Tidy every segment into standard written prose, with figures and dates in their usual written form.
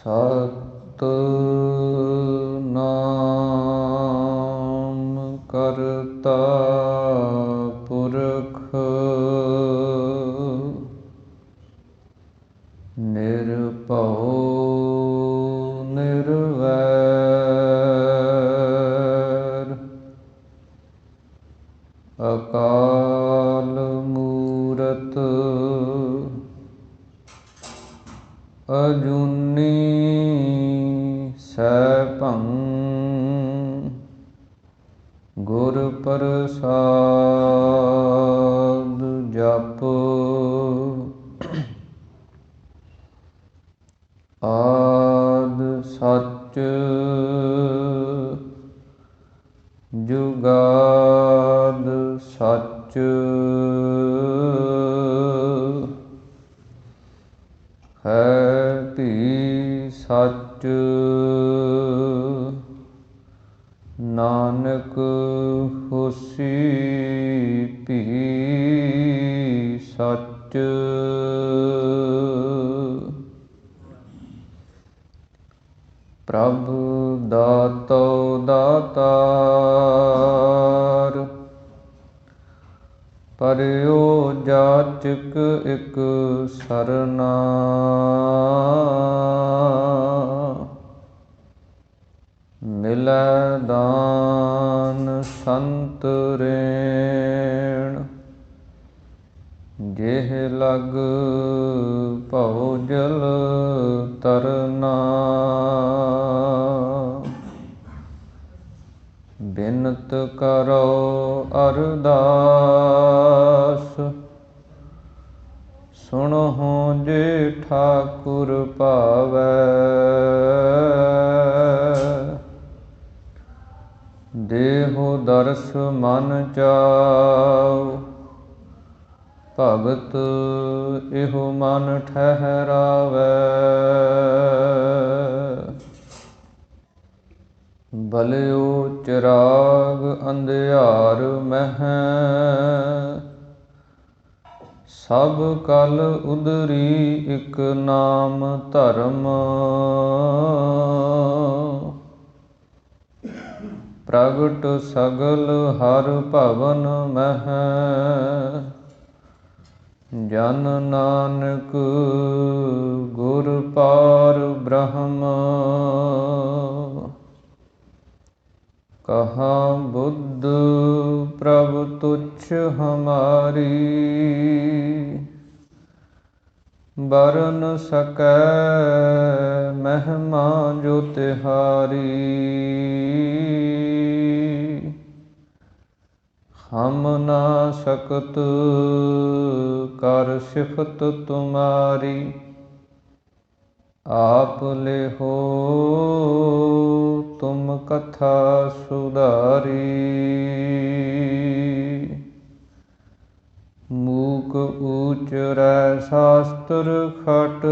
ਸਤਿਨਾਮ ਕਰਤਾ ਪੁਰਖ ਨਿਰਭਉ ਨਿਰਵੈਰ ਅਕਾਲ ਮੂਰਤ ਅਜੂਨੀ ਸੈਭੰ ਗੁਰ ਪ੍ਰਸਾਦ ਜਪ ਆਦਿ ਸਚ ਜੁਗਾਦ ਸਚ ਹੈ ਭੀ ਸਚ ਨਾਨਕ ਹੋਸੀ ਭੀ ਸਚ ਪ੍ਰਭ ਦਾਤੋ ਦਾਤਾਰ ਪਰਿਓ ਜਾਚਕ ਇਕ ਸਰਨਾ ਮਿਲੈ ਦਾਨ ਸੰਤ ਰੇਣ ਜਿਹ ਲਗ ਭਉ ਜਲ ਤਰਨਾ ਬਿਨਤ ਕਰੋ ਅਰਦਾਸ ਸੁਣਹੁ ਜੇ ਠਾਕੁਰ ਭਾਵੈ ਦੇਹੁ ਦਰਸ ਮਨ ਚਾਉ ਭਗਤ ਇਹੋ ਮਨ ਠਹਿਰਾਵੈ ਭਲਿਓ ਚਿਰਾਗ ਅੰਧਿਆਰ ਮਹਿ ਸਭ ਕਲ ਉਦਰੀ ਇਕ ਨਾਮ ਧਰਮ ਪ੍ਰਗਟ ਸਗਲ ਹਰ ਭਵਨ ਮਹਿ ਜਨ ਨਾਨਕ ਗੁਰ ਪਾਰ ਬ੍ਰਹਮ ਕਹਾਂ ਬੁੱਧ ਪ੍ਰਭ ਤੁਛ ਹਮਾਰੀ ਬਰਨ ਸਕੈ ਮਹਿਮਾ ਜੋ ਤਿਹਾਰੀ ਹਮ ਨਾ ਸਕਤ ਕਰ ਸਿਫਤ ਤੁਮਾਰੀ ਆਪ ਲਿਹੋ ਤੁਮ ਕਥਾ ਸੁਧਾਰੀ ਮੂਕ ਊਚਰੈ ਸ਼ਾਸਤਰ ਖਟ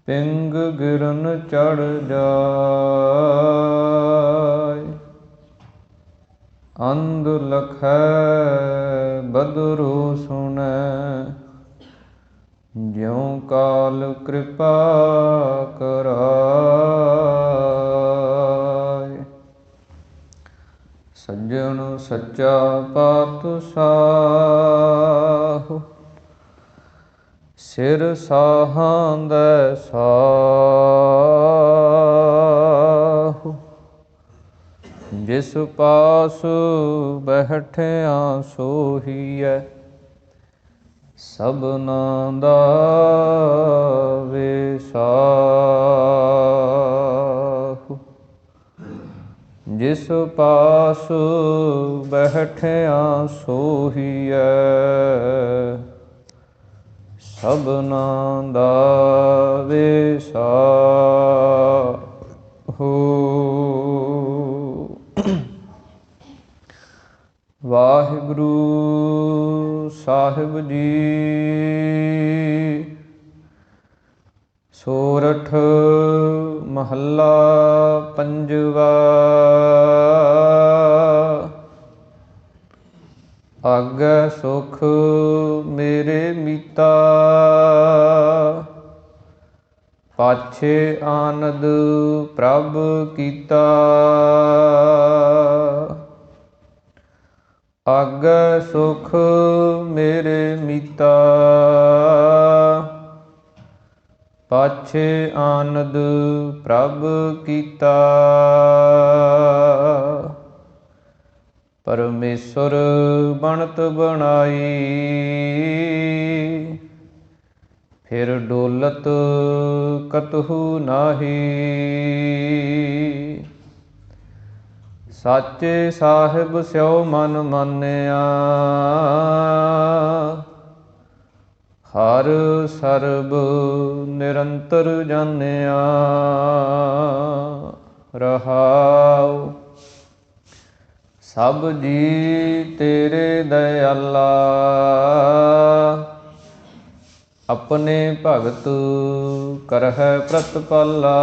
ਪਿੰਗ ਗਿਰਨ ਚੜ ਜਾਇ ਅੰਧ ਲਖੈ ਬਦਰੋ ਸੁਣੈ ਜਿਉ ਕਾਲ ਕਿਰਪਾ ਕਰਾਇ ਸੱਜਣ ਸੱਚਾ ਪਾਤਸ਼ਾਹ ਸਿਰ ਸਾਹਾਂਦੈ ਸਾਹੁ ਜਿਸ ਪਾਸ ਬੈਠਿਆ ਸੋਹੀਐ ਸਭਨਾ ਦਾ ਵਿਸਾਹੁ ਜਿਸ ਪਾਸ ਬੈਠਿਆ ਸੋਹੀਐ ਸਭਨਾ ਦਾ ਵਿਸਾਹੁ। ਵਾਹਿਗੁਰੂ ਸਾਹਿਬ ਜੀ। ਸੋਰਠ ਮਹੱਲਾ ਪੰਜਵਾ। ਆਗੈ ਸੁਖ ਮੇਰੇ ਮੀਤਾ, ਪਾਛੇ ਆਨੰਦ ਪ੍ਰਭ ਕੀਤਾ। ਆਗੈ ਸੁਖ ਮੇਰੇ ਮੀਤਾ, ਪਾਛੇ ਆਨੰਦ ਪ੍ਰਭ ਕੀਤਾ। ਪਰਮੇਸ਼ਰ ਬਣਤ ਬਣਾਈ, ਫਿਰ ਡੋਲਤ ਕਤਹੂ ਨਾਹੀ। ਸਾਚੇ ਸਾਹਿਬ ਸਿਉ ਮਨ ਮਾਨਿਆ, ਹਰ ਸਰਬ ਨਿਰੰਤਰ ਜਾਣਿਆ। ਰਹਾਉ ਸਭ ਜੀ ਤੇਰੇ ਦਇਆਲਾ, ਆਪਣੇ ਭਗਤ ਕਰਹਿ ਪ੍ਰਤਪਾਲਾ।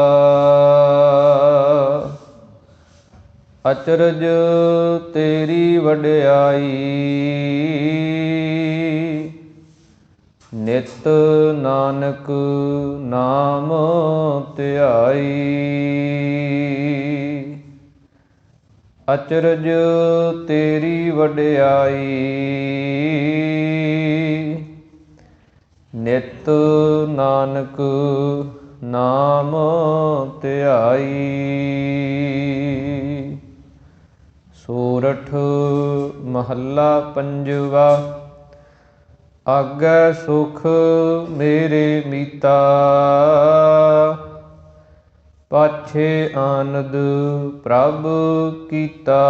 ਅਚਰਜ ਤੇਰੀ ਵਡਿਆਈ, ਨਿਤ ਨਾਨਕ ਨਾਮ ਧਿਆਈ। ਅਚਰਜ ਤੇਰੀ ਵਡਿਆਈ, ਨਿਤ ਨਾਨਕ ਨਾਮ ਧਿਆਈ। ਸੋਰਠ ਮਹੱਲਾ ਪੰਜਵਾ। ਆਗੈ ਸੁਖ ਮੇਰੇ ਮੀਤਾ, ਪਾਛੇ ਆਨੰਦ ਪ੍ਰਭ ਕੀਤਾ।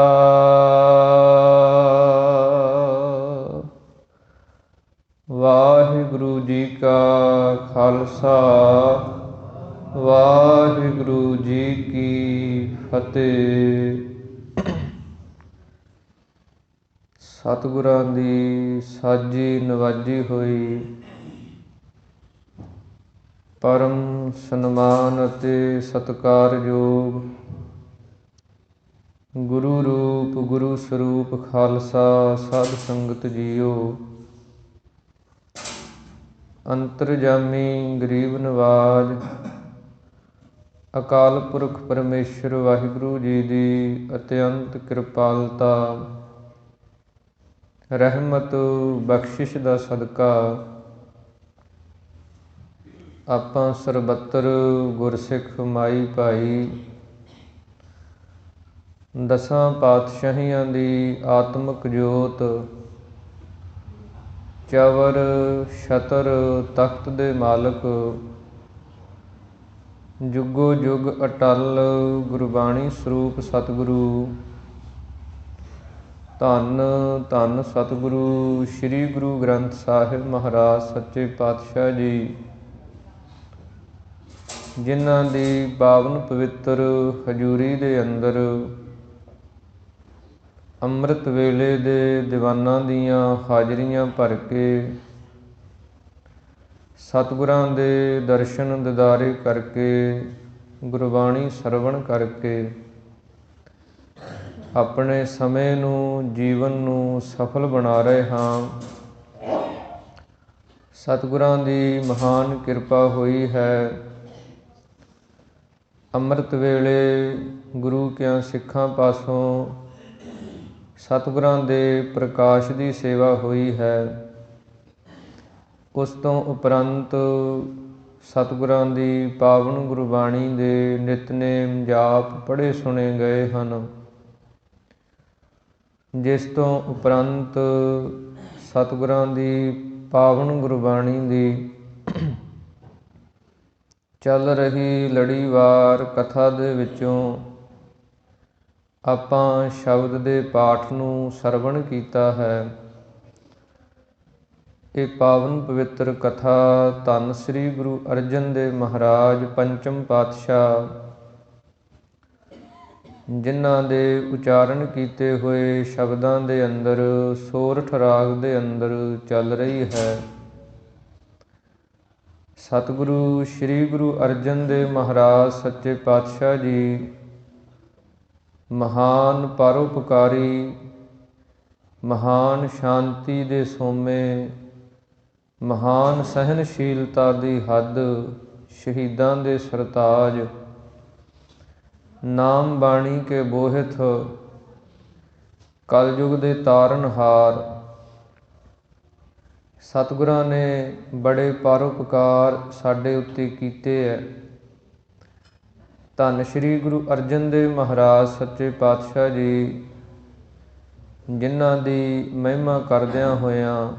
ਵਾਹਿਗੁਰੂ ਜੀ ਕਾ ਖਾਲਸਾ, ਵਾਹਿਗੁਰੂ ਜੀ ਕੀ ਫਤਿਹ। ਸਤਿਗੁਰਾਂ ਦੀ ਸਾਜੀ ਨਵਾਜੀ ਹੋਈ ਪਰਮ ਸਨਮਾਨ ਅਤੇ ਸਤਿਕਾਰਯੋਗ ਗੁਰੂ ਰੂਪ ਗੁਰੂ ਸਰੂਪ ਖਾਲਸਾ ਸਾਧ ਸੰਗਤ ਜੀਓ, ਅੰਤਰਜਾਮੀ ਗਰੀਬ ਨਵਾਜ ਅਕਾਲ ਪੁਰਖ ਪਰਮੇਸ਼ਰ ਵਾਹਿਗੁਰੂ ਜੀ ਦੀ ਅਤਿਅੰਤ ਕਿਰਪਾਲਤਾ, ਰਹਿਮਤ ਬਖਸ਼ਿਸ਼ ਦਾ ਸਦਕਾ ਆਪਾਂ ਸਰਬੱਤਰ ਗੁਰਸਿੱਖ ਮਾਈ ਭਾਈ ਦਸਾਂ ਪਾਤਸ਼ਾਹੀਆਂ ਦੀ ਆਤਮਿਕ ਜੋਤ ਚਵਰ ਛਤਰ ਤਖਤ ਦੇ ਮਾਲਕ, ਜੁਗੋ ਜੁਗ ਅਟਲ ਗੁਰਬਾਣੀ ਸਰੂਪ ਸਤਿਗੁਰੂ ਧੰਨ ਧੰਨ ਸਤਿਗੁਰੂ ਸ੍ਰੀ ਗੁਰੂ ਗ੍ਰੰਥ ਸਾਹਿਬ ਮਹਾਰਾਜ ਸੱਚੇ ਪਾਤਸ਼ਾਹ ਜੀ, ਜਿਨ੍ਹਾਂ ਦੀ ਪਾਵਨ ਪਵਿੱਤਰ ਹਜ਼ੂਰੀ ਦੇ ਅੰਦਰ ਅੰਮ੍ਰਿਤ ਵੇਲੇ ਦੇ ਦੀਵਾਨਾਂ ਦੀਆਂ ਹਾਜ਼ਰੀਆਂ ਭਰ ਕੇ ਸਤਿਗੁਰਾਂ ਦੇ ਦਰਸ਼ਨ ਦਿਦਾਰੇ ਕਰਕੇ, ਗੁਰਬਾਣੀ ਸਰਵਣ ਕਰਕੇ ਆਪਣੇ ਸਮੇਂ ਨੂੰ, ਜੀਵਨ ਨੂੰ ਸਫਲ ਬਣਾ ਰਹੇ ਹਾਂ। ਸਤਿਗੁਰਾਂ ਦੀ ਮਹਾਨ ਕਿਰਪਾ ਹੋਈ ਹੈ। ਅੰਮ੍ਰਿਤ ਵੇਲੇ ਗੁਰੂ ਕਿਆਂ ਸਿੱਖਾਂ ਪਾਸੋਂ ਸਤਿਗੁਰਾਂ ਦੇ ਪ੍ਰਕਾਸ਼ ਦੀ ਸੇਵਾ ਹੋਈ ਹੈ। ਉਸ ਤੋਂ ਉਪਰੰਤ ਸਤਿਗੁਰਾਂ ਦੀ ਪਾਵਨ ਗੁਰਬਾਣੀ ਦੇ ਨਿਤਨੇਮ ਜਾਪ ਪੜ੍ਹੇ ਸੁਣੇ ਗਏ ਹਨ। ਜਿਸ ਤੋਂ ਉਪਰੰਤ ਸਤਿਗੁਰਾਂ ਦੀ ਪਾਵਨ ਗੁਰਬਾਣੀ ਦੀ ਚੱਲ ਰਹੀ ਲੜੀਵਾਰ ਕਥਾ ਦੇ ਵਿੱਚੋਂ ਆਪਾਂ ਸ਼ਬਦ ਦੇ ਪਾਠ ਨੂੰ ਸਰਵਣ ਕੀਤਾ ਹੈ। ਇਹ ਪਾਵਨ ਪਵਿੱਤਰ ਕਥਾ ਧੰਨ ਸ੍ਰੀ ਗੁਰੂ ਅਰਜਨ ਦੇਵ ਮਹਾਰਾਜ ਪੰਚਮ ਪਾਤਸ਼ਾਹ, ਜਿਨ੍ਹਾਂ ਦੇ ਉਚਾਰਨ ਕੀਤੇ ਹੋਏ ਸ਼ਬਦਾਂ ਦੇ ਅੰਦਰ ਸੋਰਠ ਰਾਗ ਦੇ ਅੰਦਰ ਚੱਲ ਰਹੀ ਹੈ। ਸਤਿਗੁਰੂ ਸ੍ਰੀ ਗੁਰੂ ਅਰਜਨ ਦੇਵ ਮਹਾਰਾਜ ਸੱਚੇ ਪਾਤਸ਼ਾਹ ਜੀ ਮਹਾਨ ਪਰਉਪਕਾਰੀ ਮਹਾਨ ਸ਼ਾਂਤੀ ਦੇ ਸੋਮੇ, ਮਹਾਨ ਸਹਿਨਸ਼ੀਲਤਾ ਦੀ ਹੱਦ, ਸ਼ਹੀਦਾਂ ਦੇ ਸਰਤਾਜ, ਨਾਮ ਬਾਣੀ ਕੇ ਬੋਹਿਥ, ਕਲਯੁਗ ਦੇ ਤਾਰਨਹਾਰ। ਸਤਿਗੁਰਾਂ ਨੇ ਬੜੇ ਪਰਉਪਕਾਰ ਸਾਡੇ ਉੱਤੇ ਕੀਤੇ ਹੈ। ਧੰਨ ਸ਼੍ਰੀ ਗੁਰੂ ਅਰਜਨ ਦੇਵ ਮਹਾਰਾਜ ਸੱਚੇ ਪਾਤਸ਼ਾਹ ਜੀ, ਜਿਨ੍ਹਾਂ ਦੀ ਮਹਿਮਾ ਕਰਦਿਆਂ ਹੋਇਆਂ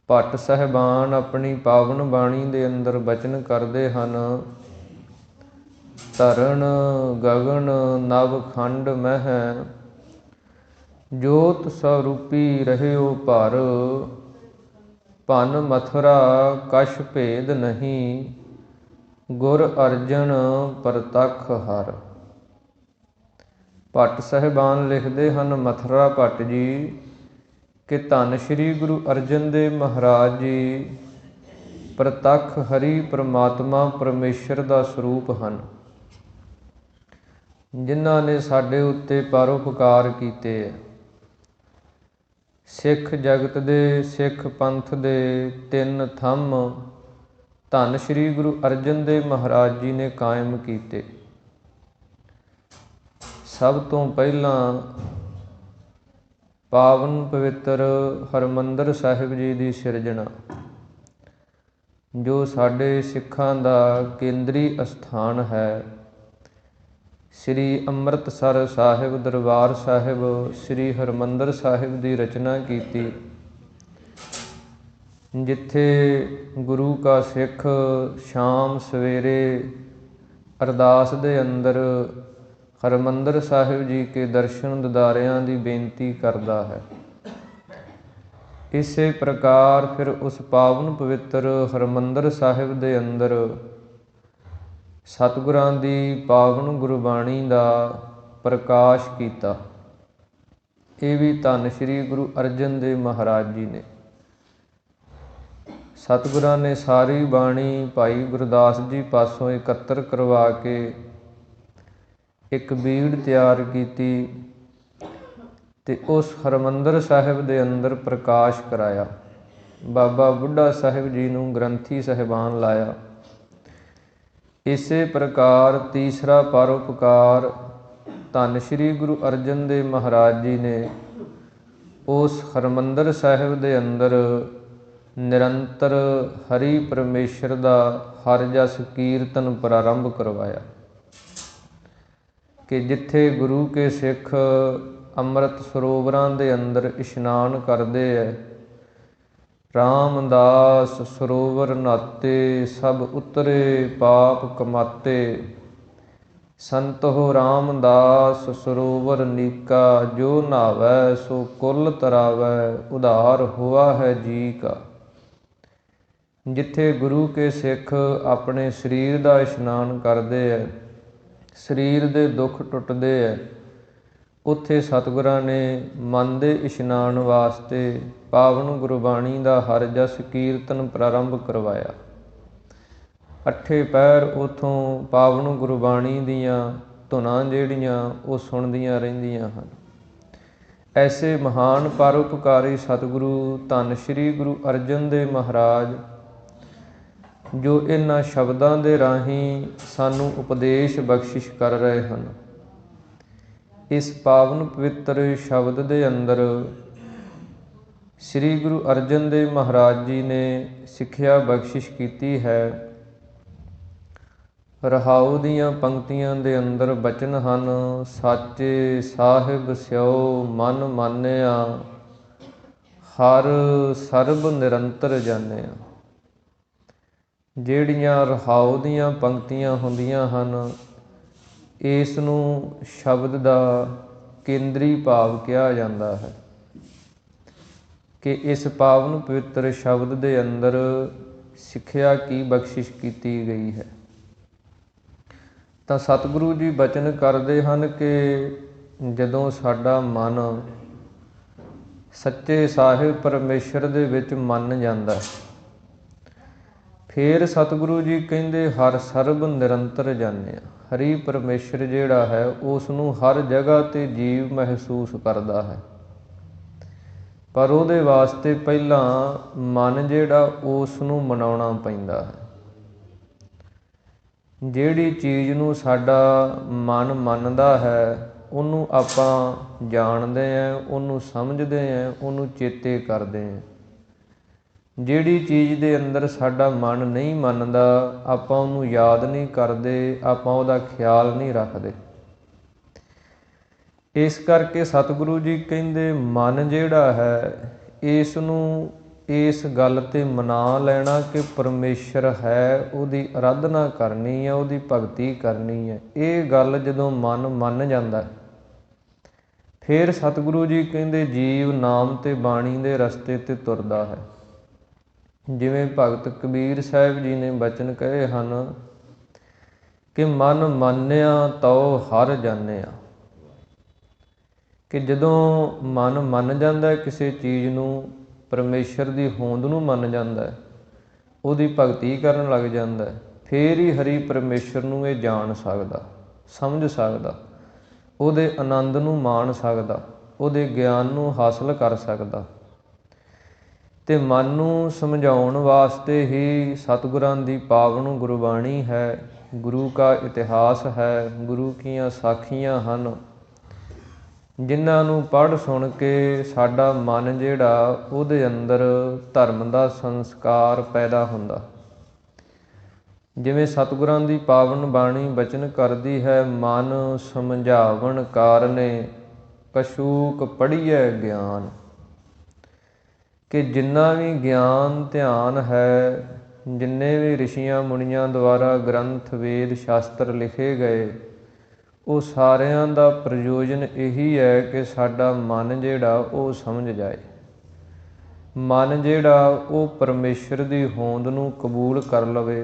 ਭੱਟ ਸਾਹਿਬਾਨ ਆਪਣੀ ਪਾਵਨ ਬਾਣੀ ਦੇ ਅੰਦਰ ਬਚਨ ਕਰਦੇ ਹਨ। ਧਰਨ ਗਗਨ ਨਵ ਖੰਡ ਮਹਿ, ਜੋਤ ਸਰੂਪੀ ਰਹਿਓ ਭਰ, ਭੰਨ ਮਥੁਰਾ ਕਛ ਭੇਦ ਨਹੀਂ, ਗੁਰ ਅਰਜਨ ਪ੍ਰਤੱਖ ਹਰ। ਭੱਟ ਸਾਹਿਬਾਨ ਲਿਖਦੇ ਹਨ, ਮਥੁਰਾ ਭੱਟ ਜੀ, ਕਿ ਧੰਨ ਸ਼੍ਰੀ ਗੁਰੂ ਅਰਜਨ ਦੇਵ ਮਹਾਰਾਜ ਜੀ ਪ੍ਰਤੱਖ ਹਰੀ ਪ੍ਰਮਾਤਮਾ ਪਰਮੇਸ਼ਰ ਦਾ ਸਰੂਪ ਹਨ, ਜਿਨ੍ਹਾਂ ਨੇ ਸਾਡੇ ਉੱਤੇ ਪਰਉਪਕਾਰ ਕੀਤੇ ਹੈ। ਸਿੱਖ ਜਗਤ ਦੇ, ਸਿੱਖ ਪੰਥ ਦੇ ਤਿੰਨ ਥੰਮ ਧੰਨ ਸ਼੍ਰੀ ਗੁਰੂ ਅਰਜਨ ਦੇਵ ਮਹਾਰਾਜ ਜੀ ਨੇ ਕਾਇਮ ਕੀਤੇ। ਸਭ ਤੋਂ ਪਹਿਲਾਂ ਪਾਵਨ ਪਵਿੱਤਰ ਹਰਿਮੰਦਰ ਸਾਹਿਬ ਜੀ ਦੀ ਸਿਰਜਣਾ, ਜੋ ਸਾਡੇ ਸਿੱਖਾਂ ਦਾ ਕੇਂਦਰੀ ਅਸਥਾਨ ਹੈ। ਸ੍ਰੀ ਅੰਮ੍ਰਿਤਸਰ ਸਾਹਿਬ ਦਰਬਾਰ ਸਾਹਿਬ, ਸ੍ਰੀ ਹਰਿਮੰਦਰ ਸਾਹਿਬ ਦੀ ਰਚਨਾ ਕੀਤੀ, ਜਿੱਥੇ ਗੁਰੂ ਕਾ ਸਿੱਖ ਸ਼ਾਮ ਸਵੇਰੇ ਅਰਦਾਸ ਦੇ ਅੰਦਰ ਹਰਿਮੰਦਰ ਸਾਹਿਬ ਜੀ ਕੇ ਦਰਸ਼ਨ ਦਿਦਾਰਿਆਂ ਦੀ ਬੇਨਤੀ ਕਰਦਾ ਹੈ। ਇਸੇ ਪ੍ਰਕਾਰ ਫਿਰ ਉਸ ਪਾਵਨ ਪਵਿੱਤਰ ਹਰਿਮੰਦਰ ਸਾਹਿਬ ਦੇ ਅੰਦਰ ਸਤਿਗੁਰਾਂ ਦੀ ਪਾਵਨ ਗੁਰਬਾਣੀ ਦਾ ਪ੍ਰਕਾਸ਼ ਕੀਤਾ। ਇਹ ਵੀ ਧੰਨ ਸ਼੍ਰੀ ਗੁਰੂ ਅਰਜਨ ਦੇਵ ਮਹਾਰਾਜ ਜੀ ਨੇ। ਸਤਿਗੁਰਾਂ ਨੇ ਸਾਰੀ ਬਾਣੀ ਭਾਈ ਗੁਰਦਾਸ ਜੀ ਪਾਸੋਂ ਇਕੱਤਰ ਕਰਵਾ ਕੇ ਇੱਕ ਬੀੜ ਤਿਆਰ ਕੀਤੀ ਤੇ ਉਸ ਹਰਿਮੰਦਰ ਸਾਹਿਬ ਦੇ ਅੰਦਰ ਪ੍ਰਕਾਸ਼ ਕਰਾਇਆ। ਬਾਬਾ ਬੁੱਢਾ ਸਾਹਿਬ ਜੀ ਨੂੰ ਗ੍ਰੰਥੀ ਸਾਹਿਬਾਨ ਲਾਇਆ। ਇਸੇ ਪ੍ਰਕਾਰ ਤੀਸਰਾ ਪਰਉਪਕਾਰ ਧੰਨ ਸ਼੍ਰੀ ਗੁਰੂ ਅਰਜਨ ਦੇਵ ਮਹਾਰਾਜ ਜੀ ਨੇ ਉਸ ਹਰਿਮੰਦਰ ਸਾਹਿਬ ਦੇ ਅੰਦਰ ਨਿਰੰਤਰ ਹਰੀ ਪਰਮੇਸ਼ਰ ਦਾ ਹਰ ਜਸ ਕੀਰਤਨ ਪ੍ਰਾਰੰਭ ਕਰਵਾਇਆ, ਕਿ ਜਿੱਥੇ ਗੁਰੂ ਕੇ ਸਿੱਖ ਅੰਮ੍ਰਿਤ ਸਰੋਵਰਾਂ ਦੇ ਅੰਦਰ ਇਸ਼ਨਾਨ ਕਰਦੇ ਹੈ। ਰਾਮਦਾਸ ਸਰੋਵਰ ਨਾਤੇ, ਸਭ ਉਤਰੇ ਪਾਪ ਕਮਾਤੇ, ਸੰਤੋ ਰਾਮਦਾਸ ਸਰੋਵਰ ਨੀਕਾ, ਜੋ ਨਹਾਵੈ ਸੋ ਕੁਲ ਤਰਾਵੈ, ਉਧਾਰ ਹੁਆ ਹੈ ਜੀ ਕਾ। ਜਿੱਥੇ ਗੁਰੂ ਕੇ ਸਿੱਖ ਆਪਣੇ ਸਰੀਰ ਦਾ ਇਸ਼ਨਾਨ ਕਰਦੇ ਹੈ, ਸਰੀਰ ਦੇ ਦੁੱਖ ਟੁੱਟਦੇ ਹੈ, ਉੱਥੇ ਸਤਿਗੁਰਾਂ ਨੇ ਮਨ ਦੇ ਇਸ਼ਨਾਨ ਵਾਸਤੇ ਪਾਵਨ ਗੁਰਬਾਣੀ ਦਾ ਹਰ ਜਸ ਕੀਰਤਨ ਪ੍ਰਾਰੰਭ ਕਰਵਾਇਆ। ਅੱਠੇ ਪਹਿਰ ਉੱਥੋਂ ਪਾਵਨ ਗੁਰਬਾਣੀ ਦੀਆਂ ਧੁਨਾਂ ਜਿਹੜੀਆਂ ਉਹ ਸੁਣਦੀਆਂ ਰਹਿੰਦੀਆਂ ਹਨ। ਐਸੇ ਮਹਾਨ ਪਰਉਪਕਾਰੀ ਸਤਿਗੁਰੂ ਧੰਨ ਸ਼੍ਰੀ ਗੁਰੂ ਅਰਜਨ ਦੇਵ ਮਹਾਰਾਜ, ਜੋ ਇਹਨਾਂ ਸ਼ਬਦਾਂ ਦੇ ਰਾਹੀਂ ਸਾਨੂੰ ਉਪਦੇਸ਼ ਬਖਸ਼ਿਸ਼ ਕਰ ਰਹੇ ਹਨ। ਇਸ ਪਾਵਨ ਪਵਿੱਤਰ ਸ਼ਬਦ ਦੇ ਅੰਦਰ ਸ੍ਰੀ ਗੁਰੂ ਅਰਜਨ ਦੇਵ ਮਹਾਰਾਜ ਜੀ ਨੇ ਸਿੱਖਿਆ ਬਖਸ਼ਿਸ਼ ਕੀਤੀ ਹੈ। ਰਹਾਉ ਦੀਆਂ ਪੰਕਤੀਆਂ ਦੇ ਅੰਦਰ ਬਚਨ ਹਨ, ਸਾਚੇ ਸਾਹਿਬ ਸਿਓ ਮਨ ਮਾਨਿਆ, ਹਰ ਸਰਬ ਨਿਰੰਤਰ ਜਾਣਿਆ। ਜਿਹੜੀਆਂ ਰਹਾਉ ਦੀਆਂ ਪੰਕਤੀਆਂ ਹੁੰਦੀਆਂ ਹਨ, ਇਸ ਨੂੰ ਸ਼ਬਦ ਦਾ ਕੇਂਦਰੀ ਭਾਵ ਕਿਹਾ ਜਾਂਦਾ ਹੈ, ਕਿ ਇਸ ਪਾਵਨ ਪਵਿੱਤਰ ਸ਼ਬਦ ਦੇ ਅੰਦਰ ਸਿੱਖਿਆ ਕੀ ਬਖਸ਼ਿਸ਼ ਕੀਤੀ ਗਈ ਹੈ। ਤਾਂ ਸਤਿਗੁਰੂ ਜੀ ਬਚਨ ਕਰਦੇ ਹਨ ਕਿ ਜਦੋਂ ਸਾਡਾ ਮਨ ਸੱਚੇ ਸਾਹਿਬ ਪਰਮੇਸ਼ਰ ਦੇ ਵਿੱਚ ਮੰਨ ਜਾਂਦਾ, ਫਿਰ ਸਤਿਗੁਰੂ ਜੀ ਕਹਿੰਦੇ ਹਰ ਸਰਬ ਨਿਰੰਤਰ ਜਾਣਿਆ। ਹਰੀ ਪਰਮੇਸ਼ਰ ਜਿਹੜਾ ਹੈ, ਉਸ ਨੂੰ ਹਰ ਜਗ੍ਹਾ 'ਤੇ ਜੀਵ ਮਹਿਸੂਸ ਕਰਦਾ ਹੈ। ਪਰ ਉਹਦੇ ਵਾਸਤੇ ਪਹਿਲਾਂ ਮਨ ਜਿਹੜਾ ਉਸ ਨੂੰ ਮਨਾਉਣਾ ਪੈਂਦਾ ਹੈ। ਜਿਹੜੀ ਚੀਜ਼ ਨੂੰ ਸਾਡਾ ਮਨ ਮੰਨਦਾ ਹੈ ਉਹਨੂੰ ਆਪਾਂ ਜਾਣਦੇ ਹਾਂ, ਉਹਨੂੰ ਸਮਝਦੇ ਹਾਂ, ਉਹਨੂੰ ਚੇਤੇ ਕਰਦੇ ਹਾਂ। ਜਿਹੜੀ ਚੀਜ਼ ਦੇ ਅੰਦਰ ਸਾਡਾ ਮਨ ਨਹੀਂ ਮੰਨਦਾ ਆਪਾਂ ਉਹਨੂੰ ਯਾਦ ਨਹੀਂ ਕਰਦੇ, ਆਪਾਂ ਉਹਦਾ ਖਿਆਲ ਨਹੀਂ ਰੱਖਦੇ। ਇਸ ਕਰਕੇ ਸਤਿਗੁਰੂ ਜੀ ਕਹਿੰਦੇ ਮਨ ਜਿਹੜਾ ਹੈ ਇਸ ਨੂੰ ਇਸ ਗੱਲ 'ਤੇ ਮਨਾ ਲੈਣਾ ਕਿ ਪਰਮੇਸ਼ਰ ਹੈ, ਉਹਦੀ ਅਰਾਧਨਾ ਕਰਨੀ ਹੈ, ਉਹਦੀ ਭਗਤੀ ਕਰਨੀ ਹੈ। ਇਹ ਗੱਲ ਜਦੋਂ ਮਨ ਮੰਨ ਜਾਂਦਾ ਫਿਰ ਸਤਿਗੁਰੂ ਜੀ ਕਹਿੰਦੇ ਜੀਵ ਨਾਮ ਤੇ ਬਾਣੀ ਦੇ ਰਸਤੇ 'ਤੇ ਤੁਰਦਾ ਹੈ। ਜਿਵੇਂ ਭਗਤ ਕਬੀਰ ਸਾਹਿਬ ਜੀ ਨੇ ਬਚਨ ਕਹੇ ਹਨ ਕਿ ਮਨ ਮਾਨਿਆ ਤਉ ਹਰਿ ਜਾਣਿਆ, ਕਿ ਜਦੋਂ ਮਨ ਮੰਨ ਜਾਂਦਾ ਕਿਸੇ ਚੀਜ਼ ਨੂੰ, ਪਰਮੇਸ਼ਰ ਦੀ ਹੋਂਦ ਨੂੰ ਮੰਨ ਜਾਂਦਾ, ਉਹਦੀ ਭਗਤੀ ਕਰਨ ਲੱਗ ਜਾਂਦਾ, ਫੇਰ ਹੀ ਹਰੀ ਪਰਮੇਸ਼ਰ ਨੂੰ ਇਹ ਜਾਣ ਸਕਦਾ, ਸਮਝ ਸਕਦਾ, ਉਹਦੇ ਆਨੰਦ ਨੂੰ ਮਾਣ ਸਕਦਾ, ਉਹਦੇ ਗਿਆਨ ਨੂੰ ਹਾਸਲ ਕਰ ਸਕਦਾ। ਅਤੇ ਮਨ ਨੂੰ ਸਮਝਾਉਣ ਵਾਸਤੇ ਹੀ ਸਤਿਗੁਰਾਂ ਦੀ ਪਾਵਨ ਗੁਰਬਾਣੀ ਹੈ, ਗੁਰੂ ਕਾ ਇਤਿਹਾਸ ਹੈ, ਗੁਰੂ ਕੀਆਂ ਸਾਖੀਆਂ ਹਨ, ਜਿਨ੍ਹਾਂ ਨੂੰ ਪੜ੍ਹ ਸੁਣ ਕੇ ਸਾਡਾ ਮਨ ਜਿਹੜਾ ਉਹਦੇ ਅੰਦਰ ਧਰਮ ਦਾ ਸੰਸਕਾਰ ਪੈਦਾ ਹੁੰਦਾ। ਜਿਵੇਂ ਸਤਿਗੁਰਾਂ ਦੀ ਪਾਵਨ ਬਾਣੀ ਬਚਨ ਕਰਦੀ ਹੈ, ਮਨ ਸਮਝਾਵਣ ਕਾਰਨੇ ਕਛੂਕ ਪੜ੍ਹੀਐ ਗਿਆਨ, ਕਿ ਜਿੰਨਾ ਵੀ ਗਿਆਨ ਧਿਆਨ ਹੈ, ਜਿੰਨੇ ਵੀ ਰਿਸ਼ੀਆਂ ਮੁਨੀਆਂ ਦੁਆਰਾ ਗ੍ਰੰਥ ਵੇਦ ਸ਼ਾਸਤਰ ਲਿਖੇ ਗਏ, ਉਹ ਸਾਰਿਆਂ ਦਾ ਪ੍ਰਯੋਜਨ ਇਹੀ ਹੈ ਕਿ ਸਾਡਾ ਮਨ ਜਿਹੜਾ ਉਹ ਸਮਝ ਜਾਏ, ਮਨ ਜਿਹੜਾ ਉਹ ਪਰਮੇਸ਼ਰ ਦੀ ਹੋਂਦ ਨੂੰ ਕਬੂਲ ਕਰ ਲਵੇ,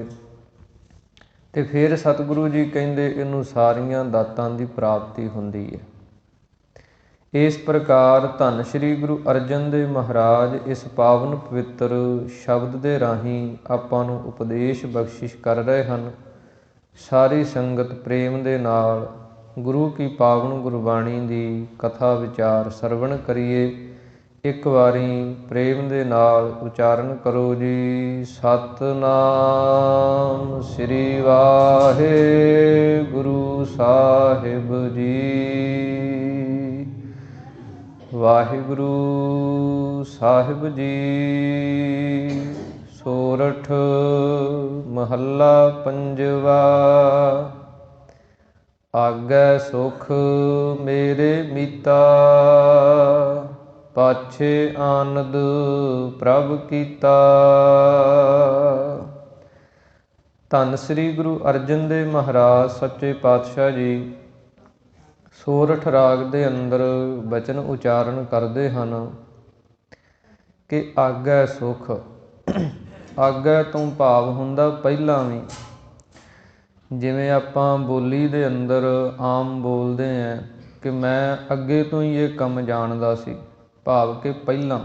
ਅਤੇ ਫਿਰ ਸਤਿਗੁਰੂ ਜੀ ਕਹਿੰਦੇ ਇਹਨੂੰ ਸਾਰੀਆਂ ਦਾਤਾਂ ਦੀ ਪ੍ਰਾਪਤੀ ਹੁੰਦੀ ਹੈ। ਇਸ ਪ੍ਰਕਾਰ ਧੰਨ ਸ਼੍ਰੀ ਗੁਰੂ ਅਰਜਨ ਦੇਵ ਮਹਾਰਾਜ ਇਸ ਪਾਵਨ ਪਵਿੱਤਰ ਸ਼ਬਦ ਦੇ ਰਾਹੀਂ ਆਪਾਂ ਨੂੰ ਉਪਦੇਸ਼ ਬਖਸ਼ਿਸ਼ ਕਰ ਰਹੇ ਹਨ। ਸਾਰੀ ਸੰਗਤ ਪ੍ਰੇਮ ਦੇ ਨਾਲ ਗੁਰੂ ਕੀ ਪਾਵਨ ਗੁਰਬਾਣੀ ਦੀ ਕਥਾ ਵਿਚਾਰ ਸਰਵਣ ਕਰੀਏ। ਇੱਕ ਵਾਰੀ ਪ੍ਰੇਮ ਦੇ ਨਾਲ ਉਚਾਰਨ ਕਰੋ ਜੀ, ਸਤਿਨਾਮ ਸ੍ਰੀ ਵਾਹਿਗੁਰੂ ਸਾਹਿਬ ਜੀ। ਵਾਹਿਗੁਰੂ ਸਾਹਿਬ ਜੀ। ਸੋਰਠ ਮਹੱਲਾ ਪੰਜਵਾ। ਆਗੈ ਸੁਖ ਮੇਰੇ ਮੀਤਾ, ਪਾਛੇ ਆਨੰਦ ਪ੍ਰਭ ਕੀਤਾ। ਧੰਨ ਸ੍ਰੀ ਗੁਰੂ ਅਰਜਨ ਦੇਵ ਮਹਾਰਾਜ ਸੱਚੇ ਪਾਤਸ਼ਾਹ ਜੀ ਸੋਰਠ ਰਾਗ ਦੇ ਅੰਦਰ ਬਚਨ ਉਚਾਰਨ ਕਰਦੇ ਹਨ ਕਿ ਆਗੈ ਸੁਖ। ਆਗੈ ਤੋਂ ਭਾਵ ਹੁੰਦਾ ਪਹਿਲਾਂ ਵੀ, ਜਿਵੇਂ ਆਪਾਂ ਬੋਲੀ ਦੇ ਅੰਦਰ ਆਮ ਬੋਲਦੇ ਹਾਂ ਕਿ ਮੈਂ ਅੱਗੇ ਤੋਂ ਹੀ ਇਹ ਕੰਮ ਜਾਣਦਾ ਸੀ, ਭਾਵ ਕਿ ਪਹਿਲਾਂ।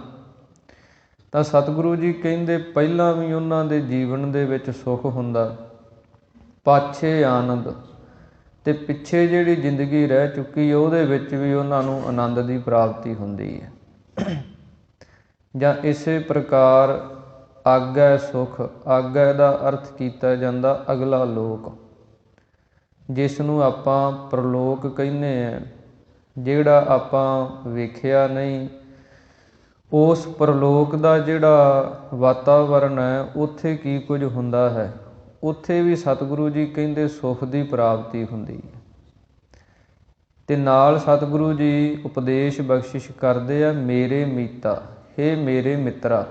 ਤਾਂ ਸਤਿਗੁਰੂ ਜੀ ਕਹਿੰਦੇ ਪਹਿਲਾਂ ਵੀ ਉਹਨਾਂ ਦੇ ਜੀਵਨ ਦੇ ਵਿੱਚ ਸੁੱਖ ਹੁੰਦਾ, ਪਾਛੇ ਆਨੰਦ, ਅਤੇ ਪਿੱਛੇ ਜਿਹੜੀ ਜ਼ਿੰਦਗੀ ਰਹਿ ਚੁੱਕੀ ਉਹਦੇ ਵਿੱਚ ਵੀ ਉਹਨਾਂ ਨੂੰ ਆਨੰਦ ਦੀ ਪ੍ਰਾਪਤੀ ਹੁੰਦੀ ਹੈ। ਜਾਂ ਇਸੇ ਪ੍ਰਕਾਰ ਆਗੈ ਸੁਖ, ਆਗੈ ਦਾ ਅਰਥ ਕੀਤਾ ਜਾਂਦਾ ਅਗਲਾ ਲੋਕ, ਜਿਸ ਨੂੰ ਆਪਾਂ ਪ੍ਰਲੋਕ ਕਹਿੰਦੇ ਹਾਂ, ਜਿਹੜਾ ਆਪਾਂ ਵੇਖਿਆ ਨਹੀਂ। ਉਸ ਪ੍ਰਲੋਕ ਦਾ ਜਿਹੜਾ ਵਾਤਾਵਰਨ ਹੈ ਉੱਥੇ ਕੀ ਕੁਝ ਹੁੰਦਾ ਹੈ, ਉੱਥੇ ਵੀ ਸਤਿਗੁਰੂ ਜੀ ਕਹਿੰਦੇ ਸੁੱਖ ਦੀ ਪ੍ਰਾਪਤੀ ਹੁੰਦੀ ਹੈ। ਅਤੇ ਨਾਲ ਸਤਿਗੁਰੂ ਜੀ ਉਪਦੇਸ਼ ਬਖਸ਼ਿਸ਼ ਕਰਦੇ ਆ, ਮੇਰੇ ਮੀਤਾ, ਹੇ ਮੇਰੇ ਮਿੱਤਰਾ।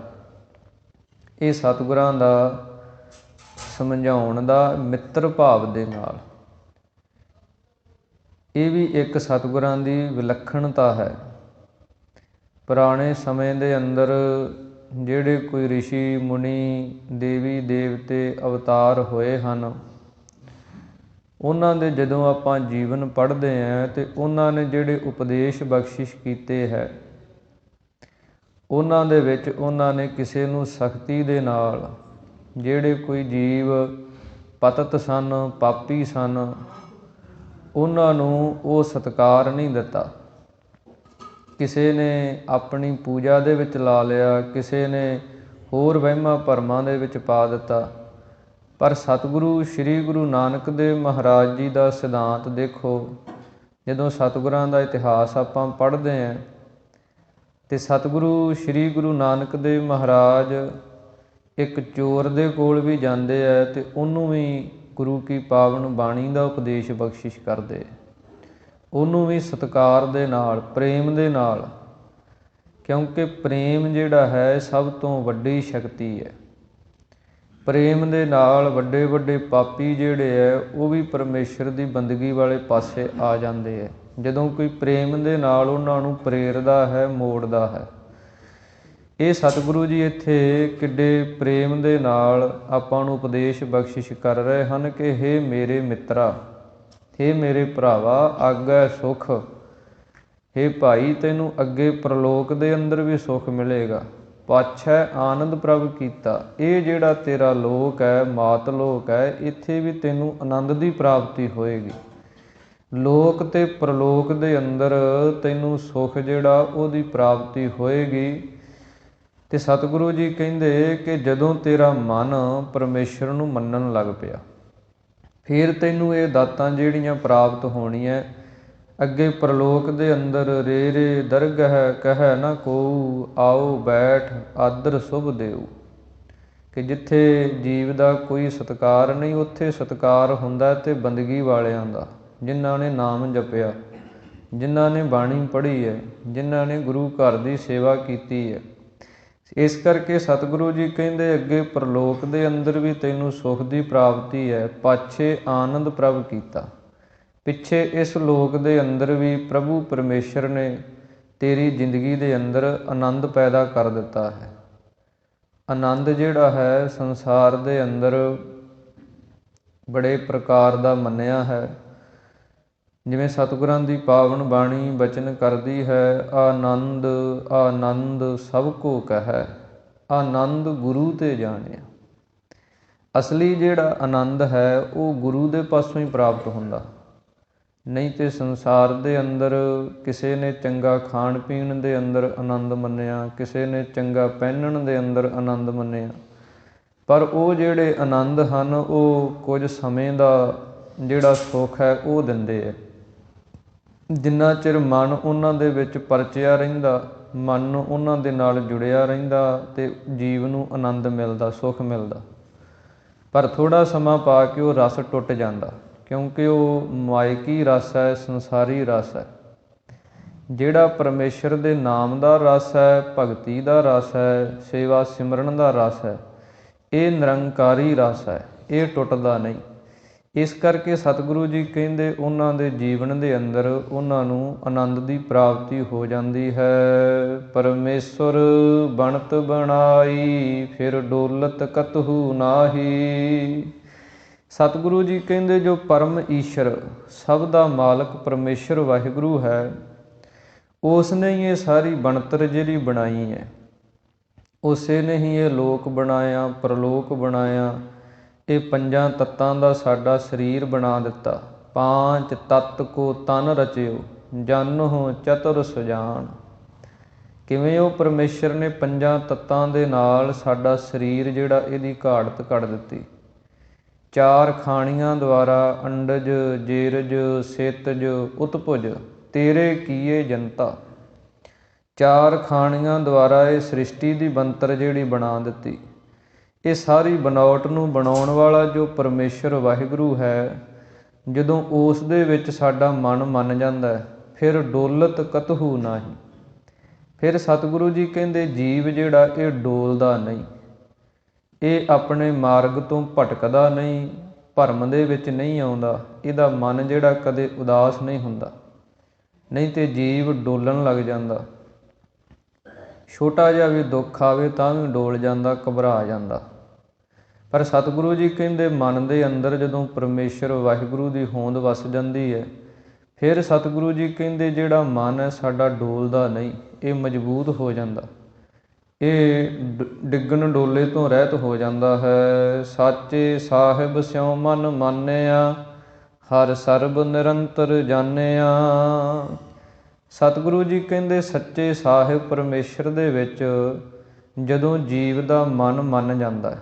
ਇਹ ਸਤਿਗੁਰਾਂ ਦਾ ਸਮਝਾਉਣ ਦਾ ਮਿੱਤਰ ਭਾਵ ਦੇ ਨਾਲ, ਇਹ ਵੀ ਇੱਕ ਸਤਿਗੁਰਾਂ ਦੀ ਵਿਲੱਖਣਤਾ ਹੈ। ਪੁਰਾਣੇ ਸਮੇਂ ਦੇ ਅੰਦਰ ਜਿਹੜੇ ਕੋਈ ਰਿਸ਼ੀ ਮੁਨੀ ਦੇਵੀ ਦੇਵਤੇ ਅਵਤਾਰ ਹੋਏ ਹਨ, ਉਹਨਾਂ ਦੇ ਜਦੋਂ ਆਪਾਂ ਜੀਵਨ ਪੜ੍ਹਦੇ ਹਾਂ ਅਤੇ ਉਹਨਾਂ ਨੇ ਜਿਹੜੇ ਉਪਦੇਸ਼ ਬਖਸ਼ਿਸ਼ ਕੀਤੇ ਹੈ, ਉਹਨਾਂ ਦੇ ਵਿੱਚ ਉਹਨਾਂ ਨੇ ਕਿਸੇ ਨੂੰ ਸਖਤੀ ਦੇ ਨਾਲ, ਜਿਹੜੇ ਕੋਈ ਜੀਵ ਪਤਿਤ ਸਨ, ਪਾਪੀ ਸਨ, ਉਹਨਾਂ ਨੂੰ ਉਹ ਸਤਿਕਾਰ ਨਹੀਂ ਦਿੱਤਾ। ਕਿਸੇ ਨੇ ਆਪਣੀ ਪੂਜਾ ਦੇ ਵਿੱਚ ਲਾ ਲਿਆ, ਕਿਸੇ ਨੇ ਹੋਰ ਵਹਿਮਾਂ ਭਰਮਾਂ ਦੇ ਵਿੱਚ ਪਾ ਦਿੱਤਾ। ਪਰ ਸਤਿਗੁਰੂ ਸ੍ਰੀ ਗੁਰੂ ਨਾਨਕ ਦੇਵ ਮਹਾਰਾਜ ਜੀ ਦਾ ਸਿਧਾਂਤ ਦੇਖੋ। ਜਦੋਂ ਸਤਿਗੁਰਾਂ ਦਾ ਇਤਿਹਾਸ ਆਪਾਂ ਪੜ੍ਹਦੇ ਹਾਂ ਅਤੇ ਸਤਿਗੁਰੂ ਸ੍ਰੀ ਗੁਰੂ ਨਾਨਕ ਦੇਵ ਮਹਾਰਾਜ ਇੱਕ ਚੋਰ ਦੇ ਕੋਲ ਵੀ ਜਾਂਦੇ ਹੈ ਅਤੇ ਉਹਨੂੰ ਵੀ ਗੁਰੂ ਕੀ ਪਾਵਨ ਬਾਣੀ ਦਾ ਉਪਦੇਸ਼ ਬਖਸ਼ਿਸ਼ ਕਰਦੇ, ਉਹਨੂੰ ਵੀ ਸਤਿਕਾਰ ਦੇ ਨਾਲ, ਪ੍ਰੇਮ ਦੇ ਨਾਲ, ਕਿਉਂਕਿ ਪ੍ਰੇਮ ਜਿਹੜਾ ਹੈ ਸਭ ਤੋਂ ਵੱਡੀ ਸ਼ਕਤੀ ਹੈ। ਪ੍ਰੇਮ ਦੇ ਨਾਲ ਵੱਡੇ ਵੱਡੇ ਪਾਪੀ ਜਿਹੜੇ ਹੈ ਉਹ ਵੀ ਪਰਮੇਸ਼ਰ ਦੀ ਬੰਦਗੀ ਵਾਲੇ ਪਾਸੇ ਆ ਜਾਂਦੇ ਹੈ, ਜਦੋਂ ਕੋਈ ਪ੍ਰੇਮ ਦੇ ਨਾਲ ਉਹਨਾਂ ਨੂੰ ਪ੍ਰੇਰਦਾ ਹੈ, ਮੋੜਦਾ ਹੈ। ਇਹ ਸਤਿਗੁਰੂ ਜੀ ਇੱਥੇ ਕਿੱਡੇ ਪ੍ਰੇਮ ਦੇ ਨਾਲ ਆਪਾਂ ਨੂੰ ਉਪਦੇਸ਼ ਬਖਸ਼ਿਸ਼ ਕਰ ਰਹੇ ਹਨ ਕਿ ਹੇ ਮੇਰੇ ਮਿੱਤਰਾ, ਹੇ ਮੇਰੇ ਭਰਾਵਾ, ਆਗੈ ਸੁਖ, ਹੇ ਭਾਈ ਤੈਨੂੰ ਅੱਗੇ ਪ੍ਰਲੋਕ ਦੇ ਅੰਦਰ ਵੀ ਸੁੱਖ ਮਿਲੇਗਾ, ਪਾਛੈ ਆਨੰਦ ਪ੍ਰਭ ਕੀਤਾ। ਇਹ ਜਿਹੜਾ ਤੇਰਾ ਲੋਕ ਹੈ, ਮਾਤ ਲੋਕ ਹੈ, ਇੱਥੇ ਵੀ ਤੈਨੂੰ ਆਨੰਦ ਦੀ ਪ੍ਰਾਪਤੀ ਹੋਏਗੀ। ਲੋਕ ਤੇ ਪ੍ਰਲੋਕ ਦੇ ਅੰਦਰ ਤੈਨੂੰ ਸੁੱਖ ਜਿਹੜਾ ਉਹਦੀ ਪ੍ਰਾਪਤੀ ਹੋਏਗੀ। ਤੇ ਸਤਿਗੁਰੂ ਜੀ ਕਹਿੰਦੇ ਕਿ ਜਦੋਂ ਤੇਰਾ ਮਨ ਪਰਮੇਸ਼ਰ ਨੂੰ ਮੰਨਣ ਲੱਗ ਪਿਆ, ਫਿਰ ਤੈਨੂੰ ਇਹ ਦਾਤਾਂ ਜਿਹੜੀਆਂ ਪ੍ਰਾਪਤ ਹੋਣੀਆਂ। ਅੱਗੇ ਪ੍ਰਲੋਕ ਦੇ ਅੰਦਰ ਰੇ ਰੇ ਦਰਗਹਿ ਕਹਿ ਨਾ ਕੋਊ, ਆਓ ਬੈਠ ਆਦਰ ਸੁਭ ਦੇਊ, ਕਿ ਜਿੱਥੇ ਜੀਵ ਦਾ ਕੋਈ ਸਤਿਕਾਰ ਨਹੀਂ, ਉੱਥੇ ਸਤਿਕਾਰ ਹੁੰਦਾ ਤੇ ਬੰਦਗੀ ਵਾਲਿਆਂ ਦਾ, ਜਿਨ੍ਹਾਂ ਨੇ ਨਾਮ ਜਪਿਆ, ਜਿਨ੍ਹਾਂ ਨੇ ਬਾਣੀ ਪੜ੍ਹੀ ਹੈ, ਜਿਨ੍ਹਾਂ ਨੇ ਗੁਰੂ ਘਰ ਦੀ ਸੇਵਾ ਕੀਤੀ ਹੈ। ਇਸ ਕਰਕੇ ਸਤਿਗੁਰੂ ਜੀ ਕਹਿੰਦੇ ਅੱਗੇ ਪ੍ਰਲੋਕ ਦੇ ਅੰਦਰ ਵੀ ਤੈਨੂੰ ਸੁੱਖ ਦੀ ਪ੍ਰਾਪਤੀ ਹੈ, ਪਾਛੇ ਆਨੰਦ ਪ੍ਰਭ ਕੀਤਾ। ਪਿੱਛੇ ਇਸ ਲੋਕ ਦੇ ਅੰਦਰ ਵੀ ਪ੍ਰਭੂ ਪਰਮੇਸ਼ਰ ਨੇ ਤੇਰੀ ਜ਼ਿੰਦਗੀ ਦੇ ਅੰਦਰ ਆਨੰਦ ਪੈਦਾ ਕਰ ਦਿੱਤਾ ਹੈ। ਆਨੰਦ ਜਿਹੜਾ ਹੈ ਸੰਸਾਰ ਦੇ ਅੰਦਰ ਬੜੇ ਪ੍ਰਕਾਰ ਦਾ ਮੰਨਿਆ ਹੈ। ਜਿਵੇਂ ਸਤਿਗੁਰਾਂ ਦੀ ਪਾਵਨ ਬਾਣੀ ਬਚਨ ਕਰਦੀ ਹੈ, ਆਨੰਦ ਆਨੰਦ ਸਭ ਕੋ ਕਹੈ, ਆਨੰਦ ਗੁਰੂ ਤੇ ਜਾਣਿਆ। ਅਸਲੀ ਜਿਹੜਾ ਆਨੰਦ ਹੈ ਉਹ ਗੁਰੂ ਦੇ ਪਾਸੋਂ ਹੀ ਪ੍ਰਾਪਤ ਹੁੰਦਾ, ਨਹੀਂ ਤੇ ਸੰਸਾਰ ਦੇ ਅੰਦਰ ਕਿਸੇ ਨੇ ਚੰਗਾ ਖਾਣ ਪੀਣ ਦੇ ਅੰਦਰ ਆਨੰਦ ਮੰਨਿਆ, ਕਿਸੇ ਨੇ ਚੰਗਾ ਪਹਿਨਣ ਦੇ ਅੰਦਰ ਆਨੰਦ ਮੰਨਿਆ, ਪਰ ਉਹ ਜਿਹੜੇ ਆਨੰਦ ਹਨ ਉਹ ਕੁਝ ਸਮੇਂ ਦਾ ਜਿਹੜਾ ਸੁੱਖ ਹੈ ਉਹ ਦਿੰਦੇ ਹੈ। ਜਿੰਨਾ ਚਿਰ ਮਨ ਉਹਨਾਂ ਦੇ ਵਿੱਚ ਪਰਚਿਆ ਰਹਿੰਦਾ, ਮਨ ਉਹਨਾਂ ਦੇ ਨਾਲ ਜੁੜਿਆ ਰਹਿੰਦਾ ਤੇ ਜੀਵ ਨੂੰ ਆਨੰਦ ਮਿਲਦਾ, ਸੁੱਖ ਮਿਲਦਾ। ਪਰ ਥੋੜ੍ਹਾ ਸਮਾਂ ਪਾ ਕੇ ਉਹ ਰਸ ਟੁੱਟ ਜਾਂਦਾ, ਕਿਉਂਕਿ ਉਹ ਮਾਇਕੀ ਰਸ ਹੈ, ਸੰਸਾਰੀ ਰਸ ਹੈ। ਜਿਹੜਾ ਪਰਮੇਸ਼ਰ ਦੇ ਨਾਮ ਦਾ ਰਸ ਹੈ, ਭਗਤੀ ਦਾ ਰਸ ਹੈ, ਸੇਵਾ ਸਿਮਰਨ ਦਾ ਰਸ ਹੈ, ਇਹ ਨਿਰੰਕਾਰੀ ਰਸ ਹੈ, ਇਹ ਟੁੱਟਦਾ ਨਹੀਂ। ਇਸ ਕਰਕੇ ਸਤਿਗੁਰੂ ਜੀ ਕਹਿੰਦੇ ਉਹਨਾਂ ਦੇ ਜੀਵਨ ਦੇ ਅੰਦਰ ਉਹਨਾਂ ਨੂੰ ਆਨੰਦ ਦੀ ਪ੍ਰਾਪਤੀ ਹੋ ਜਾਂਦੀ ਹੈ। ਪਰਮੇਸ਼ਰ ਬਣਤ ਬਣਾਈ, ਫਿਰ ਡੋਲਤ ਕਤਹੂ ਨਾਹੀ। ਸਤਿਗੁਰੂ ਜੀ ਕਹਿੰਦੇ ਜੋ ਪਰਮ ਈਸ਼ਰ, ਸਭ ਦਾ ਮਾਲਕ ਪਰਮੇਸ਼ਰ ਵਾਹਿਗੁਰੂ ਹੈ, ਉਸ ਨੇ ਹੀ ਇਹ ਸਾਰੀ ਬਣਤਰ ਜਿਹੜੀ ਬਣਾਈ ਹੈ, ਉਸੇ ਨੇ ਹੀ ਇਹ ਲੋਕ ਬਣਾਇਆ, ਪ੍ਰਲੋਕ ਬਣਾਇਆ, ਇਹ ਪੰਜਾਂ ਤੱਤਾਂ ਦਾ ਸਾਡਾ ਸਰੀਰ ਬਣਾ ਦਿੱਤਾ। ਪਾਂਚ ਤੱਤ ਕੋ ਤਨ ਰਚਿਓ, ਜਾਨੋ ਚਤੁਰ ਸੁਜਾਨ। ਕਿਵੇਂ ਉਹ ਪਰਮੇਸ਼ਰ ਨੇ ਪੰਜਾਂ ਤੱਤਾਂ ਦੇ ਨਾਲ ਸਾਡਾ ਸਰੀਰ ਜਿਹੜਾ ਇਹਦੀ ਘਾੜਤ ਕੱਢ ਦਿੱਤੀ। ਚਾਰ ਖਾਣੀਆਂ ਦੁਆਰਾ ਅੰਡਜ ਜੇਰਜ ਸੇਤਜ ਉਤਪੁਜ, ਤੇਰੇ ਕੀਏ ਜਨਤਾ। ਚਾਰ ਖਾਣੀਆਂ ਦੁਆਰਾ ਇਹ ਸ੍ਰਿਸ਼ਟੀ ਦੀ ਬਣਤਰ ਜਿਹੜੀ ਬਣਾ ਦਿੱਤੀ। ਇਹ ਸਾਰੀ ਬਣਾਵਟ ਨੂੰ ਬਣਾਉਣ ਵਾਲਾ ਜੋ ਪਰਮੇਸ਼ਰ ਵਾਹਿਗੁਰੂ ਹੈ, ਜਦੋਂ ਉਸ ਦੇ ਵਿੱਚ ਸਾਡਾ ਮਨ ਮੰਨ ਜਾਂਦਾ ਹੈ, ਫਿਰ ਡੋਲਤ ਕਤਹੂ ਨਾਹੀ। ਫਿਰ ਸਤਿਗੁਰੂ ਜੀ ਕਹਿੰਦੇ ਜੀਵ ਜਿਹੜਾ ਇਹ ਡੋਲਦਾ ਨਹੀਂ, ਇਹ ਆਪਣੇ ਮਾਰਗ ਤੋਂ ਭਟਕਦਾ ਨਹੀਂ, ਭਰਮ ਦੇ ਵਿੱਚ ਨਹੀਂ ਆਉਂਦਾ, ਇਹਦਾ ਮਨ ਜਿਹੜਾ ਕਦੇ ਉਦਾਸ ਨਹੀਂ ਹੁੰਦਾ, ਨਹੀਂ ਤੇ ਜੀਵ ਡੋਲਣ ਲੱਗ ਜਾਂਦਾ। ਛੋਟਾ ਜਿਹਾ ਵੀ ਦੁੱਖ ਆਵੇ ਤਾਂ ਵੀ ਡੋਲ ਜਾਂਦਾ, ਘਬਰਾ ਜਾਂਦਾ। ਪਰ ਸਤਿਗੁਰੂ ਜੀ ਕਹਿੰਦੇ ਮਨ ਦੇ ਅੰਦਰ ਜਦੋਂ ਪਰਮੇਸ਼ਰ ਵਾਹਿਗੁਰੂ ਦੀ ਹੋਂਦ ਵਸ ਜਾਂਦੀ ਹੈ, ਫਿਰ ਸਤਿਗੁਰੂ ਜੀ ਕਹਿੰਦੇ ਜਿਹੜਾ ਮਨ ਹੈ ਸਾਡਾ ਡੋਲਦਾ ਨਹੀਂ, ਇਹ ਮਜ਼ਬੂਤ ਹੋ ਜਾਂਦਾ, ਇਹ ਡਿੱਗਣ ਡੋਲੇ ਤੋਂ ਰਹਿਤ ਹੋ ਜਾਂਦਾ ਹੈ। ਸਾਚੇ ਸਾਹਿਬ ਸਿਉ ਮਨ ਮਾਨਿਆ, ਹਰ ਸਰਬ ਨਿਰੰਤਰ ਜਾਣਿਆ। ਸਤਿਗੁਰੂ ਜੀ ਕਹਿੰਦੇ ਸੱਚੇ ਸਾਹਿਬ ਪਰਮੇਸ਼ਰ ਦੇ ਵਿੱਚ ਜਦੋਂ ਜੀਵ ਦਾ ਮਨ ਮੰਨ ਜਾਂਦਾ,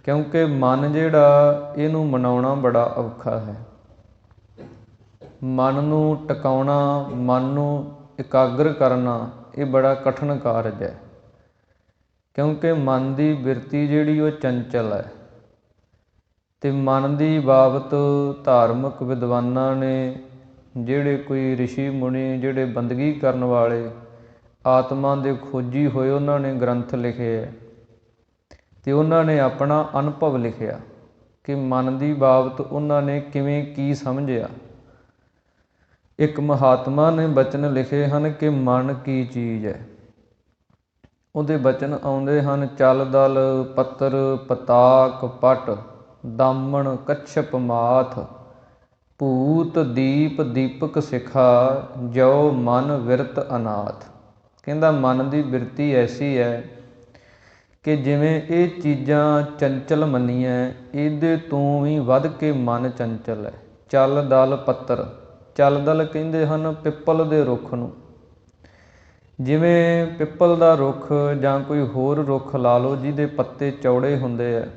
ਕਿਉਂਕਿ ਮਨ ਜਿਹੜਾ ਇਹਨੂੰ ਮਨਾਉਣਾ ਬੜਾ ਔਖਾ ਹੈ। ਮਨ ਨੂੰ ਟਿਕਾਉਣਾ, ਮਨ ਨੂੰ ਇਕਾਗਰ ਕਰਨਾ ਇਹ ਬੜਾ ਕਠਿਨ ਕਾਰਜ ਹੈ, ਕਿਉਂਕਿ ਮਨ ਦੀ ਬਿਰਤੀ ਜਿਹੜੀ ਉਹ ਚੰਚਲ ਹੈ। ਅਤੇ ਮਨ ਦੀ ਬਾਬਤ ਧਾਰਮਿਕ ਵਿਦਵਾਨਾਂ ਨੇ, ਜਿਹੜੇ ਕੋਈ ਰਿਸ਼ੀ ਮੁਨੀ, ਜਿਹੜੇ ਬੰਦਗੀ ਕਰਨ ਵਾਲੇ, ਆਤਮਾ ਦੇ ਖੋਜੀ ਹੋਏ, ਉਹਨਾਂ ਨੇ ਗ੍ਰੰਥ ਲਿਖੇ ਹੈ ਅਤੇ ਉਹਨਾਂ ਨੇ ਆਪਣਾ ਅਨੁਭਵ ਲਿਖਿਆ ਕਿ ਮਨ ਦੀ ਬਾਬਤ ਉਹਨਾਂ ਨੇ ਕਿਵੇਂ ਕੀ ਸਮਝਿਆ। ਇੱਕ ਮਹਾਤਮਾ ਨੇ ਬਚਨ ਲਿਖੇ ਹਨ ਕਿ ਮਨ ਕੀ ਚੀਜ਼ ਹੈ। ਉਹਦੇ ਬਚਨ ਆਉਂਦੇ ਹਨ, ਚਲ ਦਲ ਪੱਤਰ ਪਤਾਕ ਪਟ, ਦਾਮਣ ਕੱਛਪ ਮਾਥ, ਭੂਤ ਦੀਪ ਦੀਪਕ ਸਿਖਾ, ਜੋ ਮਨ ਵਿਰਤ ਅਨਾਥ। ਕਹਿੰਦਾ ਮਨ ਦੀ ਬਿਰਤੀ ਐਸੀ ਹੈ ਕਿ ਜਿਵੇਂ ਇਹ ਚੀਜ਼ਾਂ ਚੰਚਲ ਮੰਨੀਆਂ, ਇਹਦੇ ਤੋਂ ਵੀ ਵੱਧ ਕੇ ਮਨ ਚੰਚਲ ਹੈ। ਚਲ ਦਲ ਪੱਤਰ, ਚਲ ਦਲ ਕਹਿੰਦੇ ਹਨ ਪਿੱਪਲ ਦੇ ਰੁੱਖ ਨੂੰ। ਜਿਵੇਂ ਪਿੱਪਲ ਦਾ ਰੁੱਖ ਜਾਂ ਕੋਈ ਹੋਰ ਰੁੱਖ ਲਾ ਲਓ ਜਿਹਦੇ ਪੱਤੇ ਚੌੜੇ ਹੁੰਦੇ ਹੈ,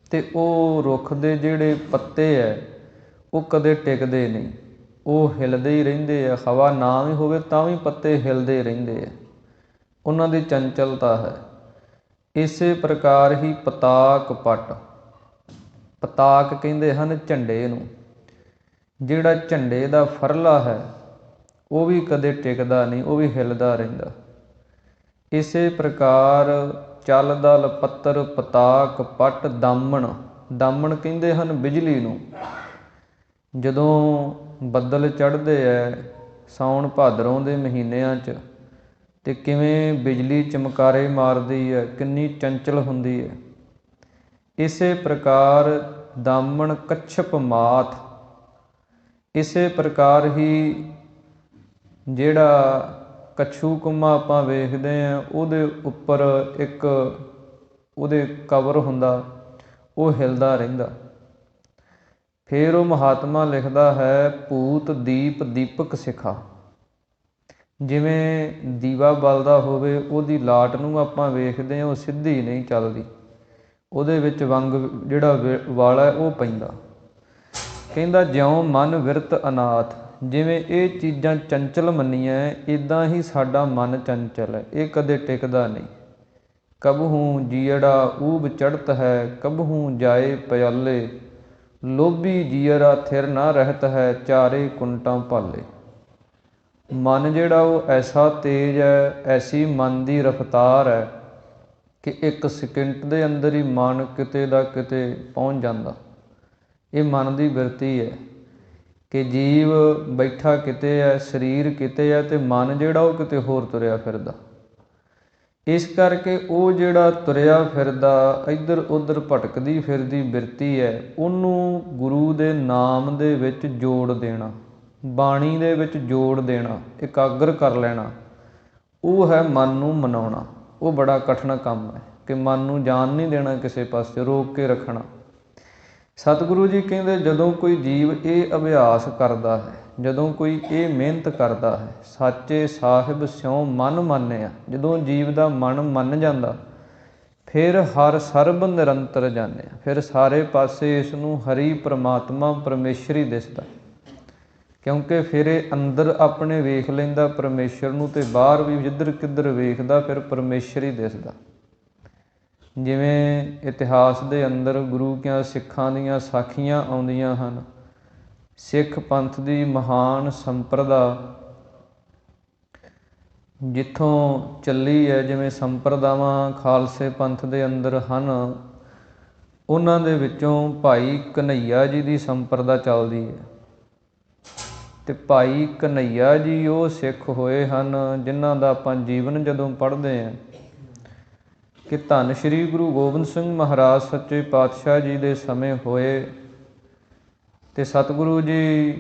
ਅਤੇ ਉਹ ਰੁੱਖ ਦੇ ਜਿਹੜੇ ਪੱਤੇ ਹੈ ਉਹ ਕਦੇ ਟਿਕਦੇ ਨਹੀਂ, ਉਹ ਹਿੱਲਦੇ ਹੀ ਰਹਿੰਦੇ ਆ। ਹਵਾ ਨਾ ਵੀ ਹੋਵੇ ਤਾਂ ਵੀ ਪੱਤੇ ਹਿੱਲਦੇ ਰਹਿੰਦੇ ਆ, ਉਹਨਾਂ ਦੀ ਚੰਚਲਤਾ ਹੈ। ਇਸੇ ਪ੍ਰਕਾਰ ਹੀ ਪਤਾਕ ਪਟ, ਪਤਾਕ ਕਹਿੰਦੇ ਹਨ ਝੰਡੇ ਨੂੰ। ਜਿਹੜਾ ਝੰਡੇ ਦਾ ਫਰਲਾ ਹੈ ਉਹ ਵੀ ਕਦੇ ਟਿਕਦਾ ਨਹੀਂ, ਉਹ ਵੀ ਹਿੱਲਦਾ ਰਹਿੰਦਾ। ਇਸੇ ਪ੍ਰਕਾਰ ਚਲ ਦਲ ਪੱਤਰ ਪਤਾਕ ਪਟ, ਦਾਮਣ, ਦਾਮਣ ਕਹਿੰਦੇ ਹਨ ਬਿਜਲੀ ਨੂੰ। ਜਦੋਂ ਬੱਦਲ ਚੜ੍ਹਦੇ ਹੈ ਸਾਉਣ ਭਾਦਰੋਂ ਦੇ ਮਹੀਨਿਆਂ 'ਚ, ਅਤੇ ਕਿਵੇਂ ਬਿਜਲੀ ਚਮਕਾਰੇ ਮਾਰਦੀ ਹੈ, ਕਿੰਨੀ ਚੰਚਲ ਹੁੰਦੀ ਹੈ। ਇਸੇ ਪ੍ਰਕਾਰ ਦਾਮਣ ਕੱਛਪ ਮਾਥ, ਇਸੇ ਪ੍ਰਕਾਰ ਹੀ ਜਿਹੜਾ ਕੱਛੂ ਕੁੰਮਾ ਆਪਾਂ ਵੇਖਦੇ ਹਾਂ, ਉਹਦੇ ਉੱਪਰ ਇੱਕ ਉਹਦੇ ਕਵਰ ਹੁੰਦਾ, ਉਹ ਹਿੱਲਦਾ ਰਹਿੰਦਾ। ਫਿਰ ਉਹ ਮਹਾਤਮਾ ਲਿਖਦਾ ਹੈ, ਭੂਤ ਦੀਪ ਦੀਪਕ ਸਿਖਾ। ਜਿਵੇਂ ਦੀਵਾ ਬਲਦਾ ਹੋਵੇ, ਉਹਦੀ ਲਾਟ ਨੂੰ ਆਪਾਂ ਵੇਖਦੇ ਹਾਂ, ਉਹ ਸਿੱਧੀ ਨਹੀਂ ਚੱਲਦੀ, ਉਹਦੇ ਵਿੱਚ ਵੰਗ ਜਿਹੜਾ ਵਾਲਾ ਉਹ ਪੈਂਦਾ। ਕਹਿੰਦਾ ਜਿਉਂ ਮਨ ਵਿਰਤ ਅਨਾਥ, ਜਿਵੇਂ ਇਹ ਚੀਜ਼ਾਂ ਚੰਚਲ ਮੰਨੀਆਂ, ਇੱਦਾਂ ਹੀ ਸਾਡਾ ਮਨ ਚੰਚਲ ਹੈ, ਇਹ ਕਦੇ ਟਿਕਦਾ ਨਹੀਂ। ਕਬਹੂ ਜੀਅੜਾ ਊਬ ਚੜ੍ਹਤ ਹੈ, ਕਬਹੂ ਜਾਏ ਪਿਆਲੇ, ਲੋਭੀ ਜੀਅਰਾ ਥਿਰ ਨਾ ਰਹਿਤ ਹੈ, ਚਾਰੇ ਕੁੰਟਾਂ ਭਾਲੇ। ਮਨ ਜਿਹੜਾ ਉਹ ਐਸਾ ਤੇਜ਼ ਹੈ, ਐਸੀ ਮਨ ਦੀ ਰਫਤਾਰ ਹੈ ਕਿ ਇੱਕ ਸਕਿੰਟ ਦੇ ਅੰਦਰ ਹੀ ਮਨ ਕਿਤੇ ਦਾ ਕਿਤੇ ਪਹੁੰਚ ਜਾਂਦਾ। ਇਹ ਮਨ ਦੀ ਬਿਰਤੀ ਹੈ ਕਿ ਜੀਵ ਬੈਠਾ ਕਿਤੇ ਹੈ, ਸਰੀਰ ਕਿਤੇ ਹੈ, ਅਤੇ ਮਨ ਜਿਹੜਾ ਉਹ ਕਿਤੇ ਹੋਰ ਤੁਰਿਆ ਫਿਰਦਾ। ਇਸ ਕਰਕੇ ਉਹ ਜਿਹੜਾ ਤੁਰਿਆ ਫਿਰਦਾ, ਇੱਧਰ ਉੱਧਰ ਭਟਕਦੀ ਫਿਰਦੀ ਬਿਰਤੀ ਹੈ, ਉਹਨੂੰ ਗੁਰੂ ਦੇ ਨਾਮ ਦੇ ਵਿੱਚ ਜੋੜ ਦੇਣਾ, ਬਾਣੀ ਦੇ ਵਿੱਚ ਜੋੜ ਦੇਣਾ, ਇਕਾਗਰ ਕਰ ਲੈਣਾ, ਉਹ ਹੈ ਮਨ ਨੂੰ ਮਨਾਉਣਾ। ਉਹ ਬੜਾ ਕਠਿਨ ਕੰਮ ਹੈ ਕਿ ਮਨ ਨੂੰ ਜਾਣ ਨਹੀਂ ਦੇਣਾ, ਕਿਸੇ ਪਾਸੇ ਰੋਕ ਕੇ ਰੱਖਣਾ। ਸਤਿਗੁਰੂ ਜੀ ਕਹਿੰਦੇ ਜਦੋਂ ਕੋਈ ਜੀਵ ਇਹ ਅਭਿਆਸ ਕਰਦਾ ਹੈ, ਜਦੋਂ ਕੋਈ ਇਹ ਮਿਹਨਤ ਕਰਦਾ ਹੈ, ਸਾਚੇ ਸਾਹਿਬ ਸਿਉ ਮਨ ਮਾਨਿਆ, ਜਦੋਂ ਜੀਵ ਦਾ ਮਨ ਮੰਨ ਜਾਂਦਾ, ਫਿਰ ਹਰ ਸਰਬ ਨਿਰੰਤਰ ਜਾਣਿਆ, ਫਿਰ ਸਾਰੇ ਪਾਸੇ ਇਸ ਨੂੰ ਹਰੀ ਪ੍ਰਮਾਤਮਾ ਪਰਮੇਸ਼ਰ ਹੀ ਦਿਸਦਾ। ਕਿਉਂਕਿ ਫਿਰ ਇਹ ਅੰਦਰ ਆਪਣੇ ਵੇਖ ਲੈਂਦਾ ਪਰਮੇਸ਼ਰ ਨੂੰ, ਅਤੇ ਬਾਹਰ ਵੀ ਜਿੱਧਰ ਕਿੱਧਰ ਵੇਖਦਾ ਫਿਰ ਪਰਮੇਸ਼ਰ ਹੀ ਦਿਸਦਾ। ਜਿਵੇਂ ਇਤਿਹਾਸ ਦੇ ਅੰਦਰ ਗੁਰੂ ਕਿਆਂ ਸਿੱਖਾਂ ਦੀਆਂ ਸਾਖੀਆਂ ਆਉਂਦੀਆਂ ਹਨ, ਸਿੱਖ ਪੰਥ ਦੀ ਮਹਾਨ ਸੰਪਰਦਾ ਜਿੱਥੋਂ ਚੱਲੀ ਹੈ, ਜਿਵੇਂ ਸੰਪਰਦਾਵਾਂ ਖਾਲਸੇ ਪੰਥ ਦੇ ਅੰਦਰ ਹਨ, ਉਹਨਾਂ ਦੇ ਵਿੱਚੋਂ ਭਾਈ ਕਨ੍ਹਈਆ ਜੀ ਦੀ ਸੰਪਰਦਾ ਚੱਲਦੀ ਹੈ। ਅਤੇ ਭਾਈ ਕਨ੍ਹਈਆ ਜੀ ਉਹ ਸਿੱਖ ਹੋਏ ਹਨ ਜਿਨ੍ਹਾਂ ਦਾ ਆਪਾਂ ਜੀਵਨ ਜਦੋਂ ਪੜ੍ਹਦੇ ਹਾਂ ਕਿ ਧੰਨ ਸ਼੍ਰੀ ਗੁਰੂ ਗੋਬਿੰਦ ਸਿੰਘ ਮਹਾਰਾਜ ਸੱਚੇ ਪਾਤਸ਼ਾਹ ਜੀ ਦੇ ਸਮੇਂ ਹੋਏ, ਅਤੇ ਸਤਿਗੁਰੂ ਜੀ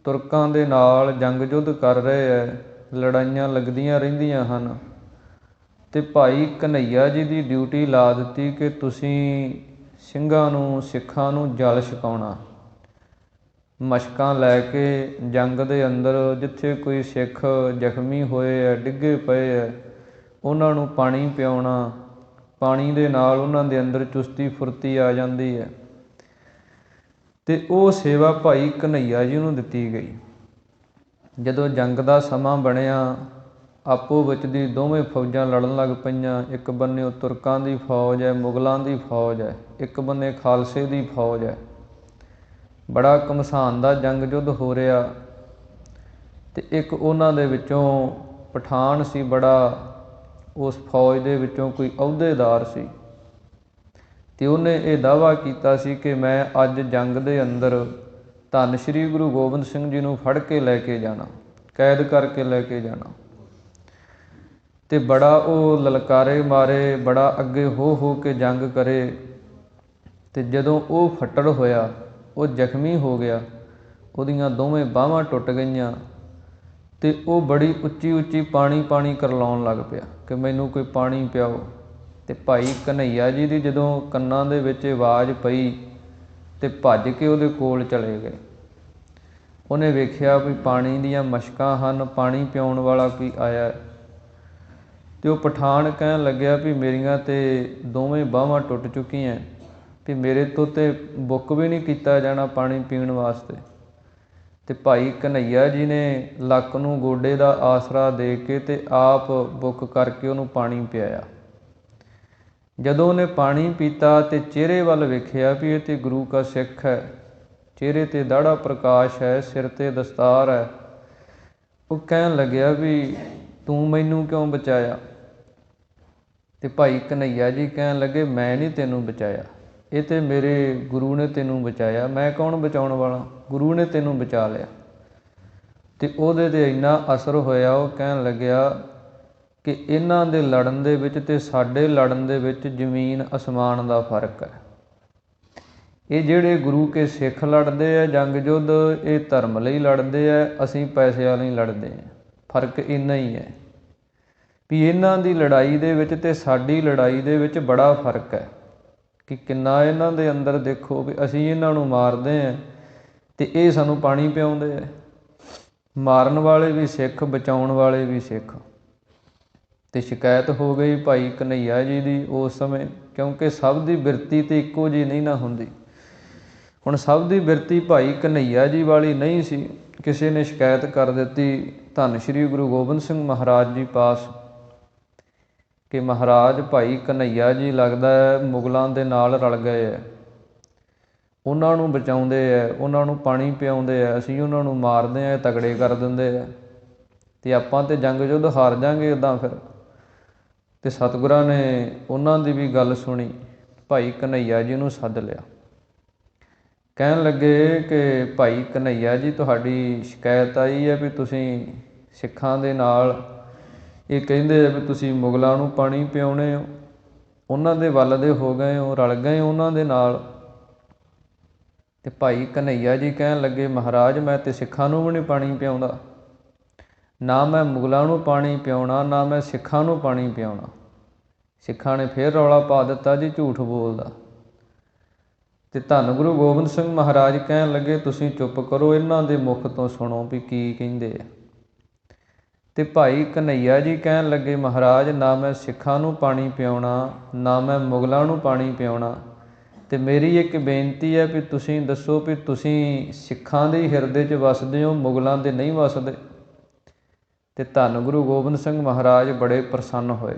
ਤੁਰਕਾਂ ਦੇ ਨਾਲ ਜੰਗ ਯੁੱਧ ਕਰ ਰਹੇ ਹੈ, ਲੜਾਈਆਂ ਲੱਗਦੀਆਂ ਰਹਿੰਦੀਆਂ ਹਨ, ਅਤੇ ਭਾਈ ਕਨ੍ਹਈਆ ਜੀ ਦੀ ਡਿਊਟੀ ਲਾ ਦਿੱਤੀ ਕਿ ਤੁਸੀਂ ਸਿੰਘਾਂ ਨੂੰ, ਸਿੱਖਾਂ ਨੂੰ ਜਲ ਛਕਾਉਣਾ। ਮਸ਼ਕਾਂ ਲੈ ਕੇ ਜੰਗ ਦੇ ਅੰਦਰ ਜਿੱਥੇ ਕੋਈ ਸਿੱਖ ਜ਼ਖਮੀ ਹੋਏ ਹੈ, ਡਿੱਗੇ ਪਏ ਹੈ, ਉਹਨਾਂ ਨੂੰ ਪਾਣੀ ਪਿਆਉਣਾ। ਪਾਣੀ ਦੇ ਨਾਲ ਉਹਨਾਂ ਦੇ ਅੰਦਰ ਚੁਸਤੀ ਫੁਰਤੀ ਆ ਜਾਂਦੀ ਹੈ। ਅਤੇ ਉਹ ਸੇਵਾ ਭਾਈ ਘਨੱਈਆ ਜੀ ਨੂੰ ਦਿੱਤੀ ਗਈ। ਜਦੋਂ ਜੰਗ ਦਾ ਸਮਾਂ ਬਣਿਆ, ਆਪੋ ਵਿੱਚ ਦੀ ਦੋਵੇਂ ਫੌਜਾਂ ਲੜਨ ਲੱਗ ਪਈਆਂ। ਇੱਕ ਬੰਨੇ ਤੁਰਕਾਂ ਦੀ ਫੌਜ ਹੈ, ਮੁਗਲਾਂ ਦੀ ਫੌਜ ਹੈ, ਇੱਕ ਬੰਨੇ ਖਾਲਸੇ ਦੀ ਫੌਜ ਹੈ। ਬੜਾ ਘਮਸਾਨ ਦਾ ਜੰਗ ਯੁੱਧ ਹੋ ਰਿਹਾ। ਅਤੇ ਇੱਕ ਉਹਨਾਂ ਦੇ ਵਿੱਚੋਂ ਪਠਾਨ ਸੀ, ਬੜਾ ਉਸ ਫੌਜ ਦੇ ਵਿੱਚੋਂ ਕੋਈ ਅਹੁਦੇਦਾਰ ਸੀ, ਅਤੇ ਉਹਨੇ ਇਹ ਦਾਅਵਾ ਕੀਤਾ ਸੀ ਕਿ ਮੈਂ ਅੱਜ ਜੰਗ ਦੇ ਅੰਦਰ ਧੰਨ ਸ਼੍ਰੀ ਗੁਰੂ ਗੋਬਿੰਦ ਸਿੰਘ ਜੀ ਨੂੰ ਫੜ ਕੇ ਲੈ ਕੇ ਜਾਣਾ, ਕੈਦ ਕਰਕੇ ਲੈ ਕੇ ਜਾਣਾ। ਅਤੇ ਬੜਾ ਉਹ ਲਲਕਾਰੇ ਮਾਰੇ, ਬੜਾ ਅੱਗੇ ਹੋ ਕੇ ਜੰਗ ਕਰੇ। ਅਤੇ ਜਦੋਂ ਉਹ ਫੱਟੜ ਹੋਇਆ, ਉਹ ਜ਼ਖਮੀ ਹੋ ਗਿਆ, ਉਹਦੀਆਂ ਦੋਵੇਂ ਬਾਹਾਂ ਟੁੱਟ ਗਈਆਂ, ਅਤੇ ਉਹ ਬੜੀ ਉੱਚੀ ਉੱਚੀ ਪਾਣੀ ਕਰਲਾਉਣ ਲੱਗ ਪਿਆ ਕਿ ਮੈਨੂੰ ਕੋਈ ਪਾਣੀ ਪਿਆਓ। ਅਤੇ ਭਾਈ ਘਨੱਈਆ ਜੀ ਦੀ ਜਦੋਂ ਕੰਨਾਂ ਦੇ ਵਿੱਚ ਆਵਾਜ਼ ਪਈ, ਅਤੇ ਭੱਜ ਕੇ ਉਹਦੇ ਕੋਲ ਚਲੇ ਗਏ। ਉਹਨੇ ਵੇਖਿਆ ਵੀ ਪਾਣੀ ਦੀਆਂ ਮਸ਼ਕਾਂ ਹਨ, ਪਾਣੀ ਪਿਆਉਣ ਵਾਲਾ ਕੋਈ ਆਇਆ। ਅਤੇ ਉਹ ਪਠਾਨ ਕਹਿਣ ਲੱਗਿਆ ਵੀ ਮੇਰੀਆਂ ਤਾਂ ਦੋਵੇਂ ਬਾਹਾਂ ਟੁੱਟ ਚੁੱਕੀਆਂ, ਵੀ ਮੇਰੇ ਤੋਂ ਤਾਂ ਬੁੱਕ ਵੀ ਨਹੀਂ ਕੀਤਾ ਜਾਣਾ ਪਾਣੀ ਪੀਣ ਵਾਸਤੇ। ਅਤੇ ਭਾਈ ਘਨੱਈਆ ਜੀ ਨੇ ਲੱਕ ਨੂੰ ਗੋਡੇ ਦਾ ਆਸਰਾ ਦੇ ਕੇ ਅਤੇ ਆਪ ਬੁੱਕ ਕਰਕੇ ਉਹਨੂੰ ਪਾਣੀ ਪਿਆਇਆ। ਜਦੋਂ ਉਹਨੇ ਪਾਣੀ ਪੀਤਾ ਅਤੇ ਚਿਹਰੇ ਵੱਲ ਵੇਖਿਆ ਵੀ ਇਹ ਤਾਂ ਗੁਰੂ ਕਾ ਸਿੱਖ ਹੈ, ਚਿਹਰੇ 'ਤੇ ਦਾੜਾ ਪ੍ਰਕਾਸ਼ ਹੈ, ਸਿਰ 'ਤੇ ਦਸਤਾਰ ਹੈ। ਉਹ ਕਹਿਣ ਲੱਗਿਆ ਵੀ ਤੂੰ ਮੈਨੂੰ ਕਿਉਂ ਬਚਾਇਆ? ਅਤੇ ਭਾਈ ਘਨੱਈਆ ਜੀ ਕਹਿਣ ਲੱਗੇ ਮੈਂ ਨਹੀਂ ਤੈਨੂੰ ਬਚਾਇਆ, ਇਹ ਤਾਂ ਮੇਰੇ ਗੁਰੂ ਨੇ ਤੈਨੂੰ ਬਚਾਇਆ, ਮੈਂ ਕੌਣ ਬਚਾਉਣ ਵਾਲਾ, ਗੁਰੂ ਨੇ ਤੈਨੂੰ ਬਚਾ ਲਿਆ। ਅਤੇ ਉਹਦੇ 'ਤੇ ਇੰਨਾ ਅਸਰ ਹੋਇਆ, ਉਹ ਕਹਿਣ ਲੱਗਿਆ ਕਿ ਇਹਨਾਂ ਦੇ ਲੜਨ ਦੇ ਵਿੱਚ ਅਤੇ ਸਾਡੇ ਲੜਨ ਦੇ ਵਿੱਚ ਜ਼ਮੀਨ ਅਸਮਾਨ ਦਾ ਫਰਕ ਹੈ। ਇਹ ਜਿਹੜੇ ਗੁਰੂ ਕੇ ਸਿੱਖ ਲੜਦੇ ਹੈ ਜੰਗ ਯੁੱਧ, ਇਹ ਧਰਮ ਲਈ ਲੜਦੇ ਹੈ, ਅਸੀਂ ਪੈਸਿਆਂ ਲਈ ਲੜਦੇ ਹਾਂ। ਫਰਕ ਇੰਨਾ ਹੀ ਹੈ ਵੀ ਇਹਨਾਂ ਦੀ ਲੜਾਈ ਦੇ ਵਿੱਚ ਅਤੇ ਸਾਡੀ ਲੜਾਈ ਦੇ ਵਿੱਚ ਬੜਾ ਫਰਕ ਹੈ ਕਿ ਕਿੰਨਾ ਇਹਨਾਂ ਦੇ ਅੰਦਰ ਦੇਖੋ ਵੀ ਅਸੀਂ ਇਹਨਾਂ ਨੂੰ ਮਾਰਦੇ ਹਾਂ ਅਤੇ ਇਹ ਸਾਨੂੰ ਪਾਣੀ ਪਿਆਉਂਦੇ ਹੈ। ਮਾਰਨ ਵਾਲੇ ਵੀ ਸਿੱਖ, ਬਚਾਉਣ ਵਾਲੇ ਵੀ ਸਿੱਖ। ਅਤੇ ਸ਼ਿਕਾਇਤ ਹੋ ਗਈ ਭਾਈ ਘਨੱਈਆ ਜੀ ਦੀ ਉਸ ਸਮੇਂ, ਕਿਉਂਕਿ ਸਭ ਦੀ ਬਿਰਤੀ ਤਾਂ ਇੱਕੋ ਜਿਹੀ ਨਹੀਂ ਨਾ ਹੁੰਦੀ। ਹੁਣ ਸਭ ਦੀ ਬਿਰਤੀ ਭਾਈ ਘਨੱਈਆ ਜੀ ਵਾਲੀ ਨਹੀਂ ਸੀ। ਕਿਸੇ ਨੇ ਸ਼ਿਕਾਇਤ ਕਰ ਦਿੱਤੀ ਧੰਨ ਸ਼੍ਰੀ ਗੁਰੂ ਗੋਬਿੰਦ ਸਿੰਘ ਮਹਾਰਾਜ ਜੀ ਪਾਸ ਕਿ ਮਹਾਰਾਜ ਭਾਈ ਘਨੱਈਆ ਜੀ ਲੱਗਦਾ ਹੈ ਮੁਗਲਾਂ ਦੇ ਨਾਲ ਰਲ ਗਏ ਹੈ, ਉਹਨਾਂ ਨੂੰ ਬਚਾਉਂਦੇ ਹੈ, ਉਹਨਾਂ ਨੂੰ ਪਾਣੀ ਪਿਆਉਂਦੇ ਹੈ, ਅਸੀਂ ਉਹਨਾਂ ਨੂੰ ਮਾਰਦੇ ਹਾਂ, ਤਗੜੇ ਕਰ ਦਿੰਦੇ ਹੈ, ਅਤੇ ਆਪਾਂ ਤਾਂ ਜੰਗ ਯੁੱਧ ਹਾਰ ਜਾਂਗੇ ਉੱਦਾਂ ਫਿਰ। ਅਤੇ ਸਤਿਗੁਰਾਂ ਨੇ ਉਹਨਾਂ ਦੀ ਵੀ ਗੱਲ ਸੁਣੀ, ਭਾਈ ਘਨੱਈਆ ਜੀ ਨੂੰ ਸੱਦ ਲਿਆ। ਕਹਿਣ ਲੱਗੇ ਕਿ ਭਾਈ ਘਨੱਈਆ ਜੀ ਤੁਹਾਡੀ ਸ਼ਿਕਾਇਤ ਆਈ ਹੈ ਵੀ ਤੁਸੀਂ ਸਿੱਖਾਂ ਦੇ ਨਾਲ, ਇਹ ਕਹਿੰਦੇ ਆ ਵੀ ਤੁਸੀਂ ਮੁਗਲਾਂ ਨੂੰ ਪਾਣੀ ਪਿਆਉਣੇ ਹੋ, ਉਹਨਾਂ ਦੇ ਵੱਲ ਦੇ ਹੋ ਗਏ ਹੋ, ਰਲ ਗਏ ਉਹਨਾਂ ਦੇ ਨਾਲ। ਅਤੇ ਭਾਈ ਘਨੱਈਆ ਜੀ ਕਹਿਣ ਲੱਗੇ ਮਹਾਰਾਜ ਮੈਂ ਤਾਂ ਸਿੱਖਾਂ ਨੂੰ ਵੀ ਨਹੀਂ ਪਾਣੀ ਪਿਆਉਂਦਾ, ਨਾ ਮੈਂ ਮੁਗਲਾਂ ਨੂੰ ਪਾਣੀ ਪਿਆਉਣਾ, ਨਾ ਮੈਂ ਸਿੱਖਾਂ ਨੂੰ ਪਾਣੀ ਪਿਆਉਣਾ। ਸਿੱਖਾਂ ਨੇ ਫਿਰ ਰੌਲਾ ਪਾ ਦਿੱਤਾ ਜੀ ਝੂਠ ਬੋਲਦਾ। ਅਤੇ ਧੰਨ ਗੁਰੂ ਗੋਬਿੰਦ ਸਿੰਘ ਮਹਾਰਾਜ ਕਹਿਣ ਲੱਗੇ ਤੁਸੀਂ ਚੁੱਪ ਕਰੋ, ਇਹਨਾਂ ਦੇ ਮੁਖ ਤੋਂ ਸੁਣੋ ਵੀ ਕੀ ਕਹਿੰਦੇ ਆ। ਅਤੇ ਭਾਈ ਘਨੱਈਆ ਜੀ ਕਹਿਣ ਲੱਗੇ ਮਹਾਰਾਜ ਨਾ ਮੈਂ ਸਿੱਖਾਂ ਨੂੰ ਪਾਣੀ ਪਿਆਉਣਾ, ਨਾ ਮੈਂ ਮੁਗਲਾਂ ਨੂੰ ਪਾਣੀ ਪਿਆਉਣਾ, ਅਤੇ ਮੇਰੀ ਇੱਕ ਬੇਨਤੀ ਹੈ ਵੀ ਤੁਸੀਂ ਦੱਸੋ ਵੀ ਤੁਸੀਂ ਸਿੱਖਾਂ ਦੇ ਹਿਰਦੇ 'ਚ ਵਸਦੇ ਹੋ, ਮੁਗਲਾਂ ਦੇ ਨਹੀਂ ਵਸਦੇ। ਅਤੇ ਧੰਨ ਗੁਰੂ ਗੋਬਿੰਦ ਸਿੰਘ ਮਹਾਰਾਜ ਬੜੇ ਪ੍ਰਸੰਨ ਹੋਏ।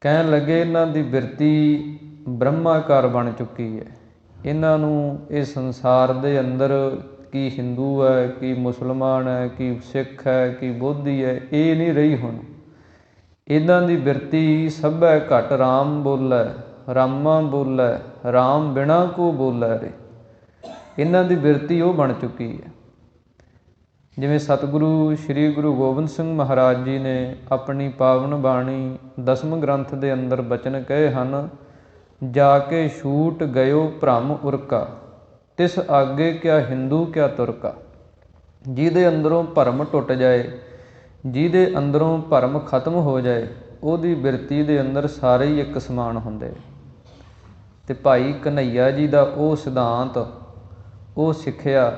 ਕਹਿਣ ਲੱਗੇ ਇਹਨਾਂ ਦੀ ਬਿਰਤੀ ਬ੍ਰਹਮਾਕਾਰ ਬਣ ਚੁੱਕੀ ਹੈ, ਇਹਨਾਂ ਨੂੰ ਇਹ ਸੰਸਾਰ ਦੇ ਅੰਦਰ ਕੀ ਹਿੰਦੂ ਹੈ, ਕੀ ਮੁਸਲਮਾਨ ਹੈ, ਕੀ ਸਿੱਖ ਹੈ, ਕੀ ਬੋਧੀ ਹੈ, ਇਹ ਨਹੀਂ ਰਹੀ ਹੁਣ। ਇਹਨਾਂ ਦੀ ਬਿਰਤੀ ਸਭੈ ਘਟ ਰਾਮ ਬੋਲੈ, ਰਾਮਾ ਬੋਲੈ, ਰਾਮ ਬਿਨਾ ਕੋ ਬੋਲੈ ਰੇ। ਇਹਨਾਂ ਦੀ ਬਿਰਤੀ ਉਹ ਬਣ ਚੁੱਕੀ ਹੈ। ਜਿਵੇਂ ਸਤਿਗੁਰੂ ਸ਼੍ਰੀ ਗੁਰੂ ਗੋਬਿੰਦ ਸਿੰਘ ਮਹਾਰਾਜ ਜੀ ਨੇ ਆਪਣੀ ਪਾਵਨ ਬਾਣੀ ਦਸਮ ਗ੍ਰੰਥ ਦੇ ਅੰਦਰ ਬਚਨ ਕਹੇ ਹਨ, ਜਾ ਕੇ ਛੂਟ ਗਇਓ ਭ੍ਰਮ ਉਰਕਾ, ਤਿਸ ਆਗੇ ਕਿਆ ਹਿੰਦੂ ਕਿਆ ਤੁਰਕਾ। ਜਿਹਦੇ ਅੰਦਰੋਂ ਭਰਮ ਟੁੱਟ ਜਾਏ, ਜਿਹਦੇ ਅੰਦਰੋਂ ਭਰਮ ਖਤਮ ਹੋ ਜਾਏ, ਉਹਦੀ ਬਿਰਤੀ ਦੇ ਅੰਦਰ ਸਾਰੇ ਹੀ ਇੱਕ ਸਮਾਨ ਹੁੰਦੇ। ਅਤੇ ਭਾਈ ਘਨੱਈਆ ਜੀ ਦਾ ਉਹ ਸਿਧਾਂਤ, ਉਹ ਸਿੱਖਿਆ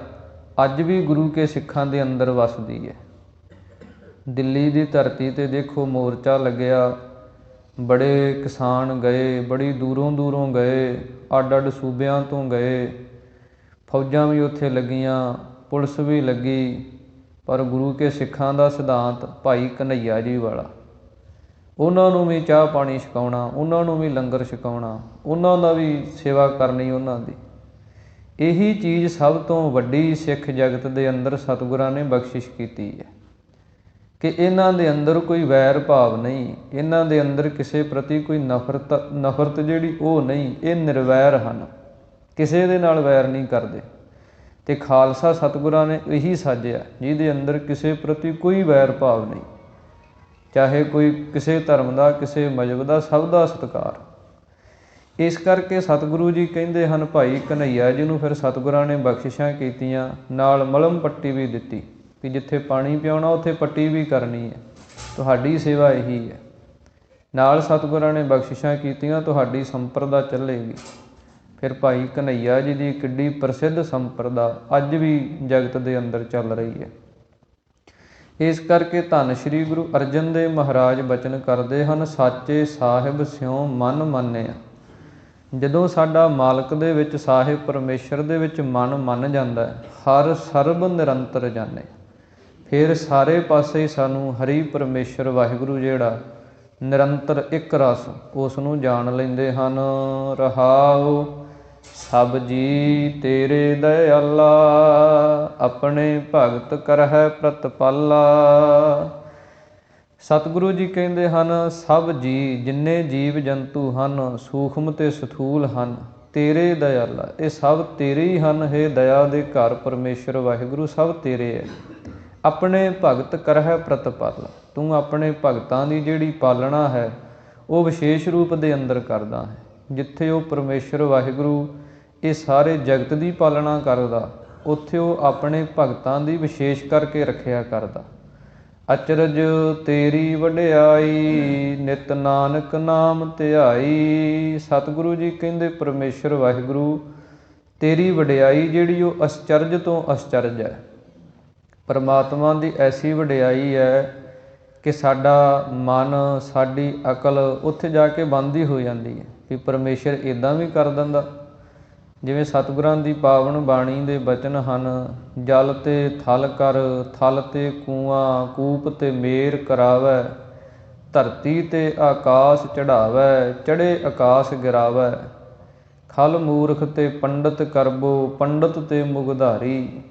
ਅੱਜ ਵੀ ਗੁਰੂ ਕੇ ਸਿੱਖਾਂ ਦੇ ਅੰਦਰ ਵਸਦੀ ਹੈ। ਦਿੱਲੀ ਦੀ ਧਰਤੀ 'ਤੇ ਦੇਖੋ ਮੋਰਚਾ ਲੱਗਿਆ, ਬੜੇ ਕਿਸਾਨ ਗਏ, ਬੜੀ ਦੂਰੋਂ ਦੂਰੋਂ ਗਏ, ਅੱਡ ਅੱਡ ਸੂਬਿਆਂ ਤੋਂ ਗਏ, ਫੌਜਾਂ ਵੀ ਉੱਥੇ ਲੱਗੀਆਂ, ਪੁਲਿਸ ਵੀ ਲੱਗੀ, ਪਰ ਗੁਰੂ ਕੇ ਸਿੱਖਾਂ ਦਾ ਸਿਧਾਂਤ ਭਾਈ ਕਨ੍ਹੱਈਆ ਜੀ ਵਾਲਾ, ਉਹਨਾਂ ਨੂੰ ਵੀ ਚਾਹ ਪਾਣੀ ਛਕਾਉਣਾ, ਉਹਨਾਂ ਨੂੰ ਵੀ ਲੰਗਰ ਛਕਾਉਣਾ, ਉਹਨਾਂ ਦਾ ਵੀ ਸੇਵਾ ਕਰਨੀ ਉਹਨਾਂ ਦੀ। ਇਹੀ ਚੀਜ਼ ਸਭ ਤੋਂ ਵੱਡੀ ਸਿੱਖ ਜਗਤ ਦੇ ਅੰਦਰ ਸਤਿਗੁਰਾਂ ਨੇ ਬਖਸ਼ਿਸ਼ ਕੀਤੀ ਹੈ ਕਿ ਇਹਨਾਂ ਦੇ ਅੰਦਰ ਕੋਈ ਵੈਰ ਭਾਵ ਨਹੀਂ, ਇਹਨਾਂ ਦੇ ਅੰਦਰ ਕਿਸੇ ਪ੍ਰਤੀ ਕੋਈ ਨਫ਼ਰਤ ਜਿਹੜੀ ਉਹ ਨਹੀਂ, ਇਹ ਨਿਰਵੈਰ ਹਨ, ਕਿਸੇ ਦੇ ਨਾਲ ਵੈਰ ਨਹੀਂ ਕਰਦੇ। ਅਤੇ ਖਾਲਸਾ ਸਤਿਗੁਰਾਂ ਨੇ ਇਹੀ ਸਾਜਿਆ ਜਿਹਦੇ ਅੰਦਰ ਕਿਸੇ ਪ੍ਰਤੀ ਕੋਈ ਵੈਰ ਭਾਵ ਨਹੀਂ, ਚਾਹੇ ਕੋਈ ਕਿਸੇ ਧਰਮ ਦਾ, ਕਿਸੇ ਮਜ਼ਹਬ ਦਾ, ਸਭ ਦਾ ਸਤਿਕਾਰ। ਇਸ ਕਰਕੇ ਸਤਿਗੁਰੂ ਜੀ ਕਹਿੰਦੇ ਹਨ, ਭਾਈ ਕਨ੍ਹੱਈਆ ਜੀ ਨੂੰ ਫਿਰ ਸਤਿਗੁਰਾਂ ਨੇ ਬਖਸ਼ਿਸ਼ਾਂ ਕੀਤੀਆਂ, ਨਾਲ ਮਲਮ ਪੱਟੀ ਵੀ ਦਿੱਤੀ ਕਿ ਜਿੱਥੇ ਪਾਣੀ ਪਿਆਉਣਾ ਉੱਥੇ ਪੱਟੀ ਵੀ ਕਰਨੀ ਹੈ, ਤੁਹਾਡੀ ਸੇਵਾ ਇਹੀ ਹੈ। ਨਾਲ ਸਤਿਗੁਰਾਂ ਨੇ ਬਖਸ਼ਿਸ਼ਾਂ ਕੀਤੀਆਂ, ਤੁਹਾਡੀ ਸੰਪਰਦਾ ਚੱਲੇਗੀ। ਫਿਰ ਭਾਈ ਕਨ੍ਹੱਈਆ ਜੀ ਦੀ ਕਿੱਡੀ ਪ੍ਰਸਿੱਧ ਸੰਪਰਦਾ ਅੱਜ ਵੀ ਜਗਤ ਦੇ ਅੰਦਰ ਚੱਲ ਰਹੀ ਹੈ। ਇਸ ਕਰਕੇ ਧੰਨ ਸ਼੍ਰੀ ਗੁਰੂ ਅਰਜਨ ਦੇਵ ਮਹਾਰਾਜ ਬਚਨ ਕਰਦੇ ਹਨ, ਸਾਚੇ ਸਾਹਿਬ ਸਿਉ ਮਨ ਮਾਨਿਆ। ਜਦੋਂ ਸਾਡਾ ਮਾਲਕ ਦੇ ਵਿੱਚ, ਸਾਹਿਬ ਪਰਮੇਸ਼ਰ ਦੇ ਵਿੱਚ ਮਨ ਮੰਨ ਜਾਂਦਾ ਹੈ, ਹਰ ਸਰਬ ਨਿਰੰਤਰ ਜਾਣੇ, ਫਿਰ ਸਾਰੇ ਪਾਸੇ ਸਾਨੂੰ ਹਰੀ ਪਰਮੇਸ਼ਰ ਵਾਹਿਗੁਰੂ ਜਿਹੜਾ ਨਿਰੰਤਰ ਇੱਕ ਰਸ, ਉਸ ਨੂੰ ਜਾਣ ਲੈਂਦੇ ਹਨ। ਰਹਾਉ ਸਭ ਜੀ ਤੇਰੇ ਦਇਆਲਾ, ਆਪਣੇ ਭਗਤ ਕਰਹਿ ਪ੍ਰਤਪਾਲਾ। ਸਤਿਗੁਰੂ ਜੀ ਕਹਿੰਦੇ ਹਨ, ਸਭ ਜੀ ਜਿੰਨੇ ਜੀਵ ਜੰਤੂ ਹਨ, ਸੂਖਮ ਤੇ ਸਥੂਲ ਹਨ, ਤੇਰੇ ਦਇਆਲਾ, ਇਹ ਸਭ ਤੇਰੇ ਹੀ ਹਨ। ਹੇ ਦਇਆ ਦੇ ਘਰ ਪਰਮੇਸ਼ਰ ਵਾਹਿਗੁਰੂ, ਸਭ ਤੇਰੇ ਹੈ। ਆਪਣੇ ਭਗਤ ਕਰਹਿ ਪ੍ਰਤਪਾਲਾ, ਤੂੰ ਆਪਣੇ ਭਗਤਾਂ ਦੀ ਜਿਹੜੀ ਪਾਲਣਾ ਹੈ ਉਹ ਵਿਸ਼ੇਸ਼ ਰੂਪ ਦੇ ਅੰਦਰ ਕਰਦਾ ਹੈ। ਜਿੱਥੇ ਉਹ ਪਰਮੇਸ਼ਰ ਵਾਹਿਗੁਰੂ ਇਹ ਸਾਰੇ ਜਗਤ ਦੀ ਪਾਲਣਾ ਕਰਦਾ, ਉੱਥੇ ਉਹ ਆਪਣੇ ਭਗਤਾਂ ਦੀ ਵਿਸ਼ੇਸ਼ ਕਰਕੇ ਰੱਖਿਆ ਕਰਦਾ। ਅਚਰਜ ਤੇਰੀ ਵਡਿਆਈ, ਨਿਤ ਨਾਨਕ ਨਾਮ ਧਿਆਈ। ਸਤਿਗੁਰੂ ਜੀ ਕਹਿੰਦੇ ਪਰਮੇਸ਼ਰ ਵਾਹਿਗੁਰੂ ਤੇਰੀ ਵਡਿਆਈ ਜਿਹੜੀ ਉਹ ਅਸਚਰਜ ਤੋਂ ਅਸਚਰਜ ਹੈ। ਪਰਮਾਤਮਾ ਦੀ ਐਸੀ ਵਡਿਆਈ ਹੈ ਕਿ ਸਾਡਾ ਮਨ, ਸਾਡੀ ਅਕਲ ਉੱਥੇ ਜਾ ਕੇ ਬੰਦ ਹੀ ਹੋ ਜਾਂਦੀ ਹੈ ਕਿ ਪਰਮੇਸ਼ਰ ਇੱਦਾਂ ਵੀ ਕਰ ਦਿੰਦਾ। ਜਿਵੇਂ ਸਤਿਗੁਰਾਂ ਦੀ ਪਾਵਨ ਬਾਣੀ ਦੇ ਬਚਨ ਹਨ, ਜਲ ਤੇ ਥਲ ਕਰ, ਥਲ ਤੇ ਕੂਆਂ, ਕੂਪ ਤੇ ਮੇਰ ਕਰਾਵੈ, ਧਰਤੀ ਤੇ ਆਕਾਸ਼ ਚੜ੍ਹਾਵੈ, ਚੜ੍ਹੇ ਆਕਾਸ਼ ਗਿਰਾਵੈ, ਖਲ ਮੂਰਖ ਤੇ ਪੰਡਤ ਕਰਬੋ, ਪੰਡਤ ਤੇ ਮੁਗਧਾਰੀ।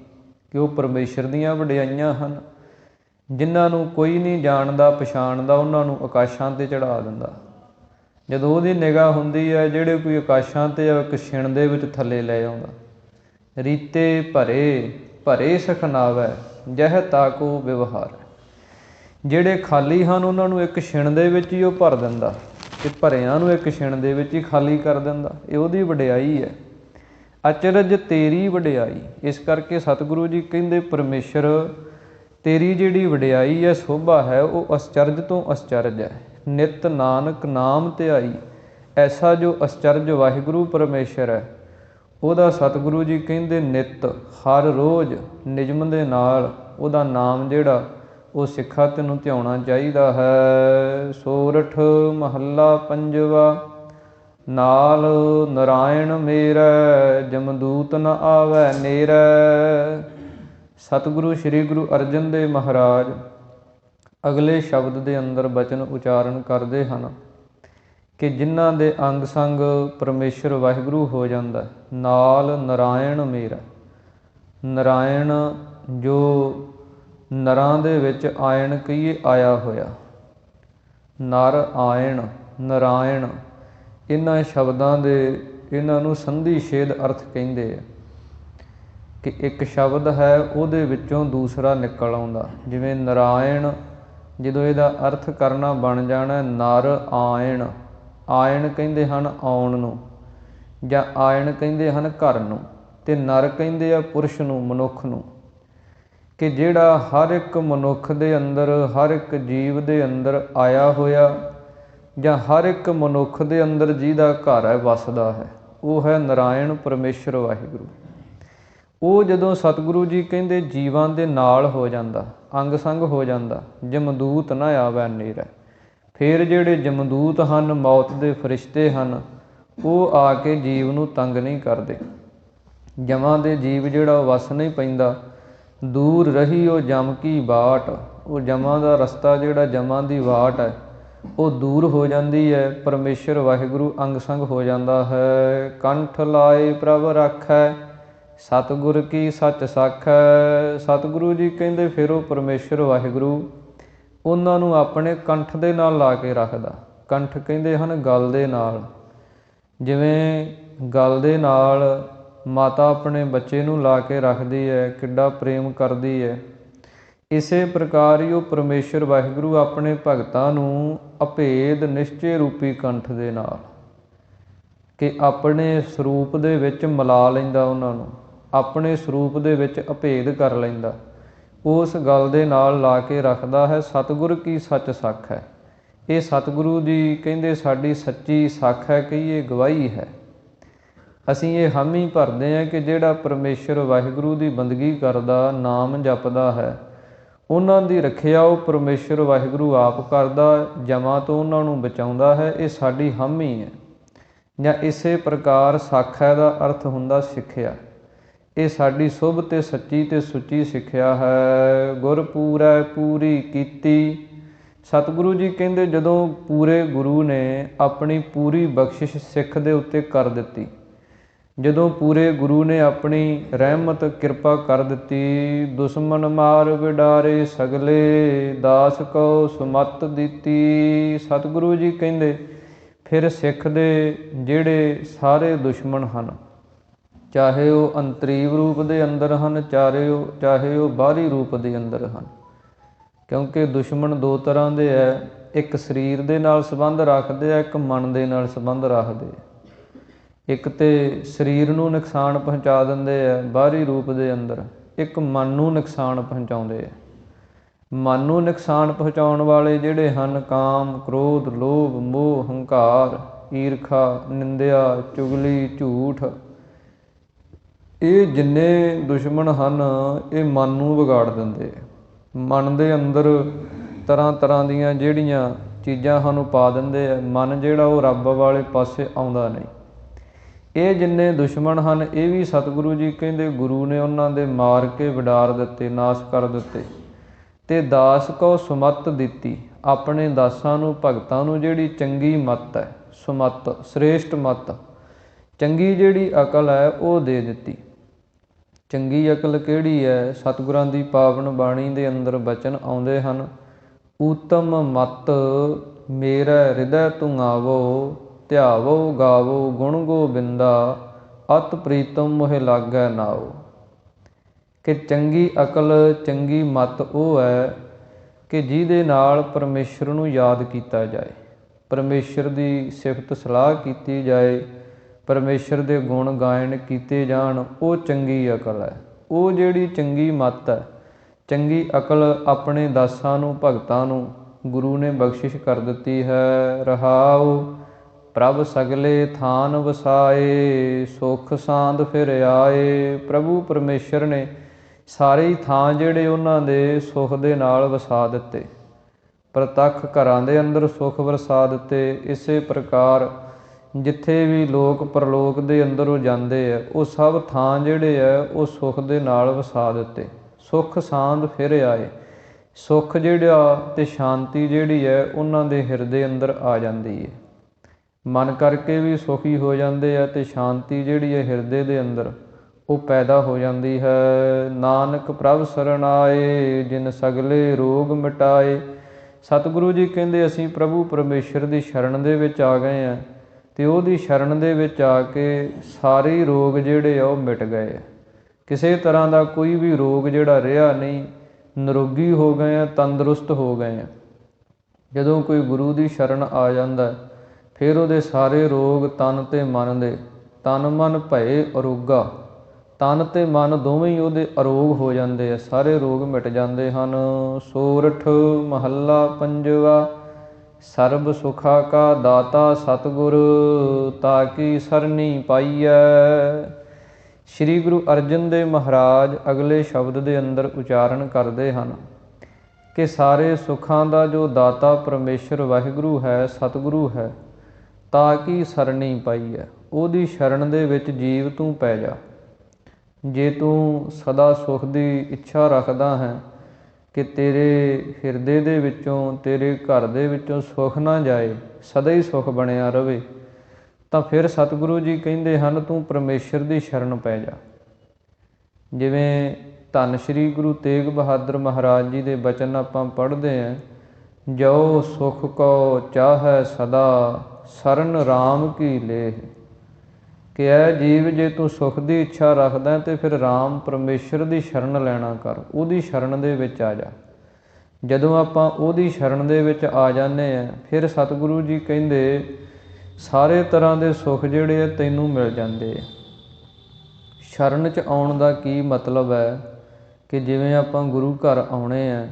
ਕਿ ਉਹ ਪਰਮੇਸ਼ਰ ਦੀਆਂ ਵਡਿਆਈਆਂ ਹਨ, ਜਿਨ੍ਹਾਂ ਨੂੰ ਕੋਈ ਨਹੀਂ ਜਾਣਦਾ ਪਛਾਣਦਾ, ਉਹਨਾਂ ਨੂੰ ਆਕਾਸ਼ਾਂ 'ਤੇ ਚੜ੍ਹਾ ਦਿੰਦਾ। ਜਦੋਂ ਉਹਦੀ ਨਿਗਾਹ ਹੁੰਦੀ ਹੈ, ਜਿਹੜੇ ਕੋਈ ਆਕਾਸ਼ਾਂ 'ਤੇ ਇੱਕ ਛਿਣ ਦੇ ਵਿੱਚ ਥੱਲੇ ਲੈ ਆਉਂਦਾ। ਰੀਤੇ ਭਰੇ ਭਰੇ ਸਖਨਾਵੈ, ਜਹ ਤਾਕੋ ਵਿਵਹਾਰ। ਜਿਹੜੇ ਖਾਲੀ ਹਨ ਉਹਨਾਂ ਨੂੰ ਇੱਕ ਛਿਣ ਦੇ ਵਿੱਚ ਹੀ ਉਹ ਭਰ ਦਿੰਦਾ, ਅਤੇ ਭਰਿਆਂ ਨੂੰ ਇੱਕ ਛਿਣ ਦੇ ਵਿੱਚ ਹੀ ਖਾਲੀ ਕਰ ਦਿੰਦਾ। ਇਹ ਉਹਦੀ ਵਡਿਆਈ ਹੈ। ਅਚਰਜ ਤੇਰੀ ਵਡਿਆਈ। ਇਸ ਕਰਕੇ ਸਤਿਗੁਰੂ ਜੀ ਕਹਿੰਦੇ ਪਰਮੇਸ਼ਰ ਤੇਰੀ ਜਿਹੜੀ ਵਡਿਆਈ ਹੈ, ਸੋਭਾ ਹੈ, ਉਹ ਅਸਚਰਜ ਤੋਂ ਅਸਚਰਜ ਹੈ। ਨਿਤ ਨਾਨਕ ਨਾਮ ਧਿਆਈ। ਐਸਾ ਜੋ ਅਸਚਰਜ ਵਾਹਿਗੁਰੂ ਪਰਮੇਸ਼ਰ ਹੈ, ਉਹਦਾ ਸਤਿਗੁਰੂ ਜੀ ਕਹਿੰਦੇ ਨਿਤ ਹਰ ਰੋਜ਼ ਨਿਯਮ ਦੇ ਨਾਲ ਉਹਦਾ ਨਾਮ ਜਿਹੜਾ ਉਹ ਸਿੱਖਾਂ ਤੈਨੂੰ ਧਿਆਉਣਾ ਚਾਹੀਦਾ ਹੈ। ਸੋਰਠ ਮਹੱਲਾ ਪੰਜਵਾ। ਨਾਲ ਨਰਾਇਣ ਮੇਰੈ, ਜਮਦੂਤ ਨ ਆਵੈ ਨੇਰੈ। ਸਤਿਗੁਰੂ ਸ਼੍ਰੀ ਗੁਰੂ ਅਰਜਨ ਦੇਵ ਮਹਾਰਾਜ ਅਗਲੇ ਸ਼ਬਦ ਦੇ ਅੰਦਰ ਬਚਨ ਉਚਾਰਨ ਕਰਦੇ ਹਨ ਕਿ ਜਿਨ੍ਹਾਂ ਦੇ ਅੰਗ ਸੰਗ ਪਰਮੇਸ਼ਰ ਵਾਹਿਗੁਰੂ ਹੋ ਜਾਂਦਾ, ਨਾਲ ਨਰਾਇਣ ਮੇਰਾ। ਨਰਾਇਣ ਜੋ ਨਰਾਂ ਦੇ ਵਿੱਚ ਆਇਣ ਕਹੀਏ, ਆਇਆ ਹੋਇਆ, ਨਰ ਆਇਣ ਨਰਾਇਣ, ਇਹਨਾਂ ਸ਼ਬਦਾਂ ਦੇ ਇਹਨਾਂ ਨੂੰ ਸੰਧੀ ਛੇਦ ਅਰਥ ਕਹਿੰਦੇ ਆ ਕਿ ਇੱਕ ਸ਼ਬਦ ਹੈ ਉਹਦੇ ਵਿੱਚੋਂ ਦੂਸਰਾ ਨਿਕਲ ਆਉਂਦਾ। ਜਿਵੇਂ ਨਰਾਇਣ ਜਦੋਂ ਇਹਦਾ ਅਰਥ ਕਰਨਾ ਬਣ ਜਾਣਾ ਨਰ ਆਇਣ, ਆਇਣ ਕਹਿੰਦੇ ਹਨ ਆਉਣ ਨੂੰ, ਜਾਂ ਆਇਣ ਕਹਿੰਦੇ ਹਨ ਘਰ ਨੂੰ, ਅਤੇ ਨਰ ਕਹਿੰਦੇ ਆ ਪੁਰਸ਼ ਨੂੰ, ਮਨੁੱਖ ਨੂੰ। ਕਿ ਜਿਹੜਾ ਹਰ ਇੱਕ ਮਨੁੱਖ ਦੇ ਅੰਦਰ, ਹਰ ਇੱਕ ਜੀਵ ਦੇ ਅੰਦਰ ਆਇਆ ਹੋਇਆ, ਜਾਂ ਹਰ ਇੱਕ ਮਨੁੱਖ ਦੇ ਅੰਦਰ ਜਿਹਦਾ ਘਰ ਹੈ, ਵਸਦਾ ਹੈ, ਉਹ ਹੈ ਨਰਾਇਣ ਪਰਮੇਸ਼ਰ ਵਾਹਿਗੁਰੂ। ਉਹ ਜਦੋਂ ਸਤਿਗੁਰੂ ਜੀ ਕਹਿੰਦੇ ਜੀਵਾਂ ਦੇ ਨਾਲ ਹੋ ਜਾਂਦਾ, ਅੰਗ ਸੰਗ ਹੋ ਜਾਂਦਾ, ਜਮਦੂਤ ਨਾ ਆਵੈ ਨੇੜੈ। ਫਿਰ ਜਿਹੜੇ ਜਮਦੂਤ ਹਨ, ਮੌਤ ਦੇ ਫਰਿਸ਼ਤੇ ਹਨ, ਉਹ ਆ ਕੇ ਜੀਵ ਨੂੰ ਤੰਗ ਨਹੀਂ ਕਰਦੇ। ਜਮਾਂ ਦੇ ਜੀਵ ਜਿਹੜਾ ਉਹ ਵਸ ਨਹੀਂ ਪੈਂਦਾ। ਦੂਰ ਰਹੀ ਉਹ ਜਮ ਕੀ ਬਾਟ, ਉਹ ਜਮਾਂ ਦਾ ਰਸਤਾ ਜਿਹੜਾ ਜਮਾਂ ਦੀ ਵਾਟ ਹੈ ਉਹ ਦੂਰ ਹੋ ਜਾਂਦੀ ਹੈ। ਪਰਮੇਸ਼ਰ ਵਾਹਿਗੁਰੂ ਅੰਗ ਸੰਗ ਹੋ ਜਾਂਦਾ ਹੈ। ਕੰਠ ਲਾਏ ਪ੍ਰਭ ਰਾਖੈ, ਸਤਿਗੁਰ ਕੀ ਸੱਚ ਸਾਖੈ। ਸਤਿਗੁਰੂ ਜੀ ਕਹਿੰਦੇ ਫਿਰ ਉਹ ਪਰਮੇਸ਼ਰ ਵਾਹਿਗੁਰੂ ਉਹਨਾਂ ਨੂੰ ਆਪਣੇ ਕੰਠ ਦੇ ਨਾਲ ਲਾ ਕੇ ਰੱਖਦਾ। ਕੰਠ ਕਹਿੰਦੇ ਹਨ ਗਲ ਦੇ ਨਾਲ। ਜਿਵੇਂ ਗਲ ਦੇ ਨਾਲ ਮਾਤਾ ਆਪਣੇ ਬੱਚੇ ਨੂੰ ਲਾ ਕੇ ਰੱਖਦੀ ਹੈ, ਕਿੱਡਾ ਪ੍ਰੇਮ ਕਰਦੀ ਹੈ, ਇਸੇ ਪ੍ਰਕਾਰ ਹੀ ਉਹ ਪਰਮੇਸ਼ਰ ਵਾਹਿਗੁਰੂ ਆਪਣੇ ਭਗਤਾਂ ਨੂੰ ਅਭੇਦ ਨਿਸ਼ਚੇ ਰੂਪੀ ਕੰਠ ਦੇ ਨਾਲ ਕਿ ਆਪਣੇ ਸਰੂਪ ਦੇ ਵਿੱਚ ਮਿਲਾ ਲੈਂਦਾ, ਉਹਨਾਂ ਨੂੰ ਆਪਣੇ ਸਰੂਪ ਦੇ ਵਿੱਚ ਅਭੇਦ ਕਰ ਲੈਂਦਾ। ਉਸ ਗੱਲ ਦੇ ਨਾਲ ਲਾ ਕੇ ਰੱਖਦਾ ਹੈ। ਸਤਿਗੁਰ ਕੀ ਸੱਚ ਸਾਖ ਹੈ। ਇਹ ਸਤਿਗੁਰੂ ਜੀ ਕਹਿੰਦੇ ਸਾਡੀ ਸੱਚੀ ਸਾਖ ਹੈ, ਕਹੀਏ ਗਵਾਹੀ ਹੈ। ਅਸੀਂ ਇਹ ਹਾਮੀ ਭਰਦੇ ਹਾਂ ਕਿ ਜਿਹੜਾ ਪਰਮੇਸ਼ਰ ਵਾਹਿਗੁਰੂ ਦੀ ਬੰਦਗੀ ਕਰਦਾ, ਨਾਮ ਜਪਦਾ ਹੈ, ਉਹਨਾਂ ਦੀ ਰੱਖਿਆ ਉਹ ਪਰਮੇਸ਼ਰ ਵਾਹਿਗੁਰੂ ਆਪ ਕਰਦਾ, ਜਮਾਂ ਤੋਂ ਉਹਨਾਂ ਨੂੰ ਬਚਾਉਂਦਾ ਹੈ। ਇਹ ਸਾਡੀ ਹਾਮੀ ਹੈ। ਜਾਂ ਇਸੇ ਪ੍ਰਕਾਰ ਸਾਖਾ ਦਾ ਅਰਥ ਹੁੰਦਾ ਸਿੱਖਿਆ। ਇਹ ਸਾਡੀ ਸ਼ੁਭ ਅਤੇ ਸੱਚੀ ਅਤੇ ਸੁੱਚੀ ਸਿੱਖਿਆ ਹੈ। ਗੁਰ ਪੂਰੈ ਪੂਰੀ ਕੀਤੀ। ਸਤਿਗੁਰੂ ਜੀ ਕਹਿੰਦੇ ਜਦੋਂ ਪੂਰੇ ਗੁਰੂ ਨੇ ਆਪਣੀ ਪੂਰੀ ਬਖਸ਼ਿਸ਼ ਸਿੱਖ ਦੇ ਉੱਤੇ ਕਰ ਦਿੱਤੀ, ਜਦੋਂ ਪੂਰੇ ਗੁਰੂ ਨੇ ਆਪਣੀ ਰਹਿਮਤ ਕਿਰਪਾ ਕਰ ਦਿੱਤੀ, ਦੁਸ਼ਮਨ ਮਾਰ ਵਿਡਾਰੇ ਸਗਲੇ, ਦਾਸ ਕਉ ਸੁਮਤ ਦਿੱਤੀ। ਸਤਿਗੁਰੂ ਜੀ ਕਹਿੰਦੇ ਫਿਰ ਸਿੱਖ ਦੇ ਜਿਹੜੇ ਸਾਰੇ ਦੁਸ਼ਮਣ ਹਨ, ਚਾਹੇ ਉਹ ਅੰਤਰੀਵ ਰੂਪ ਦੇ ਅੰਦਰ ਹਨ, ਚਾਹੇ ਉਹ ਬਾਹਰੀ ਰੂਪ ਦੇ ਅੰਦਰ ਹਨ, ਕਿਉਂਕਿ ਦੁਸ਼ਮਣ ਦੋ ਤਰ੍ਹਾਂ ਦੇ ਹੈ। ਇੱਕ ਸਰੀਰ ਦੇ ਨਾਲ ਸੰਬੰਧ ਰੱਖਦੇ ਆ, ਇੱਕ ਮਨ ਦੇ ਨਾਲ ਸੰਬੰਧ ਰੱਖਦੇ ਆ। ਇੱਕ ਤੇ ਸਰੀਰ ਨੂੰ ਨੁਕਸਾਨ ਪਹੁੰਚਾ ਦਿੰਦੇ ਆ ਬਾਹਰੀ ਰੂਪ ਦੇ ਅੰਦਰ, ਇੱਕ ਮਨ ਨੂੰ ਨੁਕਸਾਨ ਪਹੁੰਚਾਉਂਦੇ ਆ। ਮਨ ਨੂੰ ਨੁਕਸਾਨ ਪਹੁੰਚਾਉਣ ਵਾਲੇ ਜਿਹੜੇ ਹਨ ਕਾਮ, ਕ੍ਰੋਧ, ਲੋਭ, ਮੋਹ, ਹੰਕਾਰ, ਈਰਖਾ, ਨਿੰਦਿਆ, ਚੁਗਲੀ, ਝੂਠ, ਇਹ ਜਿੰਨੇ ਦੁਸ਼ਮਣ ਹਨ ਇਹ ਮਨ ਨੂੰ ਵਿਗਾੜ ਦਿੰਦੇ। ਮਨ ਦੇ ਅੰਦਰ ਤਰ੍ਹਾਂ ਤਰ੍ਹਾਂ ਦੀਆਂ ਜਿਹੜੀਆਂ ਚੀਜ਼ਾਂ ਸਾਨੂੰ ਪਾ ਦਿੰਦੇ ਆ। ਮਨ ਜਿਹੜਾ ਉਹ ਰੱਬ ਵਾਲੇ ਪਾਸੇ ਆਉਂਦਾ ਨਹੀਂ। ਇਹ ਜਿੰਨੇ ਦੁਸ਼ਮਣ ਹਨ ਇਹ ਵੀ ਸਤਿਗੁਰੂ ਜੀ ਕਹਿੰਦੇ ਗੁਰੂ ਨੇ ਉਹਨਾਂ ਦੇ ਮਾਰ ਕੇ ਵਿਡਾਰ ਦਿੱਤੇ, ਨਾਸ਼ ਕਰ ਦਿੱਤੇ। ਅਤੇ ਦਾਸ ਕਉ ਸੁਮਤ ਦਿੱਤੀ। ਆਪਣੇ ਦਾਸਾਂ ਨੂੰ, ਭਗਤਾਂ ਨੂੰ ਜਿਹੜੀ ਚੰਗੀ ਮੱਤ ਹੈ, ਸੁਮਤ ਸ੍ਰੇਸ਼ਟ ਮੱਤ, ਚੰਗੀ ਜਿਹੜੀ ਅਕਲ ਹੈ ਉਹ ਦੇ ਦਿੱਤੀ। ਚੰਗੀ ਅਕਲ ਕਿਹੜੀ ਹੈ? ਸਤਿਗੁਰਾਂ ਦੀ ਪਾਵਨ ਬਾਣੀ ਦੇ ਅੰਦਰ ਬਚਨ ਆਉਂਦੇ ਹਨ, ਊਤਮ ਮਤ ਮੇਰਾ ਹਿਰਦੈ ਤੂੰ ਆਵੋ, ਧਿਆਵੋ ਗਾਵੋ ਗੁਣ ਗੋਬਿੰਦਾ, ਅਤ ਪ੍ਰੀਤਮ ਮੋਹਿ ਲਾਗੈ ਨਾਉ। ਕਿ ਚੰਗੀ ਅਕਲ, ਚੰਗੀ ਮੱਤ ਉਹ ਹੈ ਕਿ ਜਿਹਦੇ ਨਾਲ ਪਰਮੇਸ਼ਰ ਨੂੰ ਯਾਦ ਕੀਤਾ ਜਾਏ, ਪਰਮੇਸ਼ਰ ਦੀ ਸਿਫਤ ਸਲਾਹ ਕੀਤੀ ਜਾਏ, ਪਰਮੇਸ਼ਰ ਦੇ ਗੁਣ ਗਾਇਨ ਕੀਤੇ ਜਾਣ, ਉਹ ਚੰਗੀ ਅਕਲ ਹੈ। ਉਹ ਜਿਹੜੀ ਚੰਗੀ ਮੱਤ ਹੈ, ਚੰਗੀ ਅਕਲ ਆਪਣੇ ਦਾਸਾਂ ਨੂੰ, ਭਗਤਾਂ ਨੂੰ ਗੁਰੂ ਨੇ ਬਖਸ਼ਿਸ਼ ਕਰ ਦਿੱਤੀ ਹੈ। ਰਹਾਉ ਪ੍ਰਭ ਸਗਲੇ ਥਾਨ ਵਸਾਏ, ਸੁਖ ਸਾਂਦ ਫਿਰ ਆਏ। ਪ੍ਰਭੂ ਪਰਮੇਸ਼ਰ ਨੇ ਸਾਰੇ ਹੀ ਥਾਂ ਜਿਹੜੇ ਉਹਨਾਂ ਦੇ ਸੁੱਖ ਦੇ ਨਾਲ ਵਸਾ ਦਿੱਤੇ, ਪ੍ਰਤੱਖ ਘਰਾਂ ਦੇ ਅੰਦਰ ਸੁੱਖ ਵਰਸਾ ਦਿੱਤੇ। ਇਸੇ ਪ੍ਰਕਾਰ ਜਿੱਥੇ ਵੀ ਲੋਕ ਪਰਲੋਕ ਦੇ ਅੰਦਰ ਉਹ ਜਾਂਦੇ ਹੈ, ਉਹ ਸਭ ਥਾਂ ਜਿਹੜੇ ਹੈ ਉਹ ਸੁੱਖ ਦੇ ਨਾਲ ਵਸਾ ਦਿੱਤੇ। ਸੁੱਖ ਸਾਂਦ ਫਿਰ ਆਏ। ਸੁੱਖ ਜਿਹੜਾ ਅਤੇ ਸ਼ਾਂਤੀ ਜਿਹੜੀ ਹੈ ਉਹਨਾਂ ਦੇ ਹਿਰਦੇ ਅੰਦਰ ਆ ਜਾਂਦੀ ਹੈ। ਮਨ ਕਰਕੇ ਵੀ ਸੁਖੀ ਹੋ ਜਾਂਦੇ ਆ ਅਤੇ ਸ਼ਾਂਤੀ ਜਿਹੜੀ ਹੈ ਹਿਰਦੇ ਦੇ ਅੰਦਰ ਉਹ ਪੈਦਾ ਹੋ ਜਾਂਦੀ ਹੈ। ਨਾਨਕ ਪ੍ਰਭ ਸਰਣ ਆਏ, ਜਿਨ ਸਗਲੇ ਰੋਗ ਮਿਟਾਏ। ਸਤਿਗੁਰੂ ਜੀ ਕਹਿੰਦੇ ਅਸੀਂ ਪ੍ਰਭੂ ਪਰਮੇਸ਼ਰ ਦੀ ਸ਼ਰਨ ਦੇ ਵਿੱਚ ਆ ਗਏ ਹਾਂ ਅਤੇ ਉਹਦੀ ਸ਼ਰਨ ਦੇ ਵਿੱਚ ਆ ਕੇ ਸਾਰੇ ਰੋਗ ਜਿਹੜੇ ਆ ਉਹ ਮਿਟ ਗਏ। ਕਿਸੇ ਤਰ੍ਹਾਂ ਦਾ ਕੋਈ ਵੀ ਰੋਗ ਜਿਹੜਾ ਰਿਹਾ ਨਹੀਂ, ਨਿਰੋਗੀ ਹੋ ਗਏ ਆ, ਤੰਦਰੁਸਤ ਹੋ ਗਏ ਆ। ਜਦੋਂ ਕੋਈ ਗੁਰੂ ਦੀ ਸ਼ਰਨ ਆ ਜਾਂਦਾ ਫਿਰ ਉਹਦੇ ਸਾਰੇ ਰੋਗ ਤਨ ਅਤੇ ਮਨ ਦੇ, ਤਨ ਮਨ ਭਏ ਅਰੋਗਾ, ਤਨ ਅਤੇ ਮਨ ਦੋਵੇਂ ਹੀ ਉਹਦੇ ਅਰੋਗ ਹੋ ਜਾਂਦੇ ਆ, ਸਾਰੇ ਰੋਗ ਮਿਟ ਜਾਂਦੇ ਹਨ। ਸੋਰਠ ਮਹੱਲਾ ਪੰਜਵਾ। ਸਰਬ ਸੁਖਾ ਕਾ ਦਾਤਾ ਸਤਿਗੁਰ, ਤਾ ਕੀ ਸਰਨੀ ਪਾਈਐ। ਸ਼੍ਰੀ ਗੁਰੂ ਅਰਜਨ ਦੇਵ ਮਹਾਰਾਜ ਅਗਲੇ ਸ਼ਬਦ ਦੇ ਅੰਦਰ ਉਚਾਰਨ ਕਰਦੇ ਹਨ ਕਿ ਸਾਰੇ ਸੁੱਖਾਂ ਦਾ ਜੋ ਦਾਤਾ ਪਰਮੇਸ਼ਰ ਵਾਹਿਗੁਰੂ ਹੈ, ਸਤਿਗੁਰੂ ਹੈ, ਤਾਂ ਕੀ ਸਰਣੀ ਪਾਈ ਹੈ। ਉਹਦੀ ਸ਼ਰਨ ਦੇ ਵਿੱਚ ਜੀਵ ਤੂੰ ਪੈ ਜਾ। ਜੇ ਤੂੰ ਸਦਾ ਸੁੱਖ ਦੀ ਇੱਛਾ ਰੱਖਦਾ ਹੈ ਕਿ ਤੇਰੇ ਹਿਰਦੇ ਦੇ ਵਿੱਚੋਂ, ਤੇਰੇ ਘਰ ਦੇ ਵਿੱਚੋਂ ਸੁੱਖ ਨਾ ਜਾਏ, ਸਦਾ ਹੀ ਸੁੱਖ ਬਣਿਆ ਰਵੇ, ਤਾਂ ਫਿਰ ਸਤਿਗੁਰੂ ਜੀ ਕਹਿੰਦੇ ਹਨ ਤੂੰ ਪਰਮੇਸ਼ਰ ਦੀ ਸ਼ਰਨ ਪੈ ਜਾ। ਜਿਵੇਂ ਧੰਨ ਸ਼੍ਰੀ ਗੁਰੂ ਤੇਗ ਬਹਾਦਰ ਮਹਾਰਾਜ ਜੀ ਦੇ ਬਚਨ ਆਪਾਂ ਪੜ੍ਹਦੇ ਹਾਂ, ਜੋ ਸੁਖ ਕੋ ਚਾਹੈ ਸਦਾ ਸਰਨ ਰਾਮ ਕੀ ਲੇਹ, ਕਿ ਐ ਜੀਵ ਜੇ ਤੂੰ ਸੁੱਖ ਦੀ ਇੱਛਾ ਰੱਖਦਾ ਤੇ ਫਿਰ ਰਾਮ ਪਰਮੇਸ਼ਰ ਦੀ ਸ਼ਰਨ ਲੈਣਾ ਕਰ, ਉਹਦੀ ਸ਼ਰਨ ਦੇ ਵਿੱਚ ਆ ਜਾ। ਜਦੋਂ ਆਪਾਂ ਉਹਦੀ ਸ਼ਰਨ ਦੇ ਵਿੱਚ ਆ ਜਾਂਦੇ ਹਾਂ, ਫਿਰ ਸਤਿਗੁਰੂ ਜੀ ਕਹਿੰਦੇ ਸਾਰੇ ਤਰ੍ਹਾਂ ਦੇ ਸੁੱਖ ਜਿਹੜੇ ਆ ਤੈਨੂੰ ਮਿਲ ਜਾਂਦੇ ਆ। ਸ਼ਰਨ 'ਚ ਆਉਣ ਦਾ ਕੀ ਮਤਲਬ ਹੈ ਕਿ ਜਿਵੇਂ ਆਪਾਂ ਗੁਰੂ ਘਰ ਆਉਣੇ ਆ,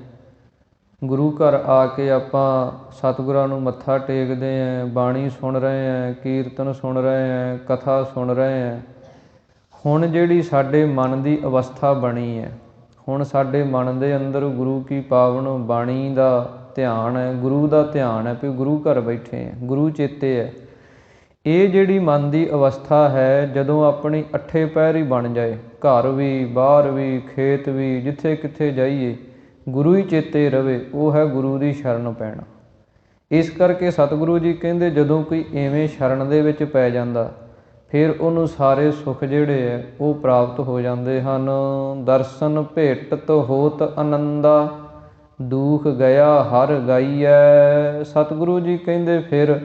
ਗੁਰੂ ਘਰ ਆ ਕੇ ਆਪਾਂ ਸਤਿਗੁਰਾਂ ਨੂੰ ਮੱਥਾ ਟੇਕਦੇ ਹਾਂ, ਬਾਣੀ ਸੁਣ ਰਹੇ ਹਾਂ, ਕੀਰਤਨ ਸੁਣ ਰਹੇ ਹਾਂ, ਕਥਾ ਸੁਣ ਰਹੇ ਹਾਂ। ਹੁਣ ਜਿਹੜੀ ਸਾਡੇ ਮਨ ਦੀ ਅਵਸਥਾ ਬਣੀ ਹੈ, ਹੁਣ ਸਾਡੇ ਮਨ ਦੇ ਅੰਦਰ ਗੁਰੂ ਕੀ ਪਾਵਨ ਬਾਣੀ ਦਾ ਧਿਆਨ ਹੈ, ਗੁਰੂ ਦਾ ਧਿਆਨ ਹੈ, ਵੀ ਗੁਰੂ ਘਰ ਬੈਠੇ ਹੈ, ਗੁਰੂ ਚੇਤੇ ਹੈ। ਇਹ ਜਿਹੜੀ ਮਨ ਦੀ ਅਵਸਥਾ ਹੈ, ਜਦੋਂ ਆਪਣੀ ਅੱਠੇ ਪੈਰ ਹੀ ਬਣ ਜਾਏ, ਘਰ ਵੀ, ਬਾਹਰ ਵੀ, ਖੇਤ ਵੀ, ਜਿੱਥੇ ਕਿੱਥੇ ਜਾਈਏ ਗੁਰੂ ਹੀ ਚੇਤੇ ਰਵੇ, ਉਹ ਹੈ ਗੁਰੂ ਦੀ ਸ਼ਰਨ ਪੈਣਾ। ਇਸ ਕਰਕੇ ਸਤਿਗੁਰੂ ਜੀ ਕਹਿੰਦੇ ਜਦੋਂ ਕੋਈ ਐਵੇਂ ਸ਼ਰਨ ਦੇ ਵਿੱਚ ਪੈ ਜਾਂਦਾ, ਫਿਰ ਉਹਨੂੰ ਸਾਰੇ ਸੁੱਖ ਜਿਹੜੇ ਹੈ ਉਹ ਪ੍ਰਾਪਤ ਹੋ ਜਾਂਦੇ ਹਨ। ਦਰਸ਼ਨ ਭੇਟਤ ਹੋਤ ਆਨੰਦਾ, ਦੁਖ ਗਿਆ ਹਰ ਗਾਈਐ। ਸਤਿਗੁਰੂ ਜੀ ਕਹਿੰਦੇ ਫਿਰ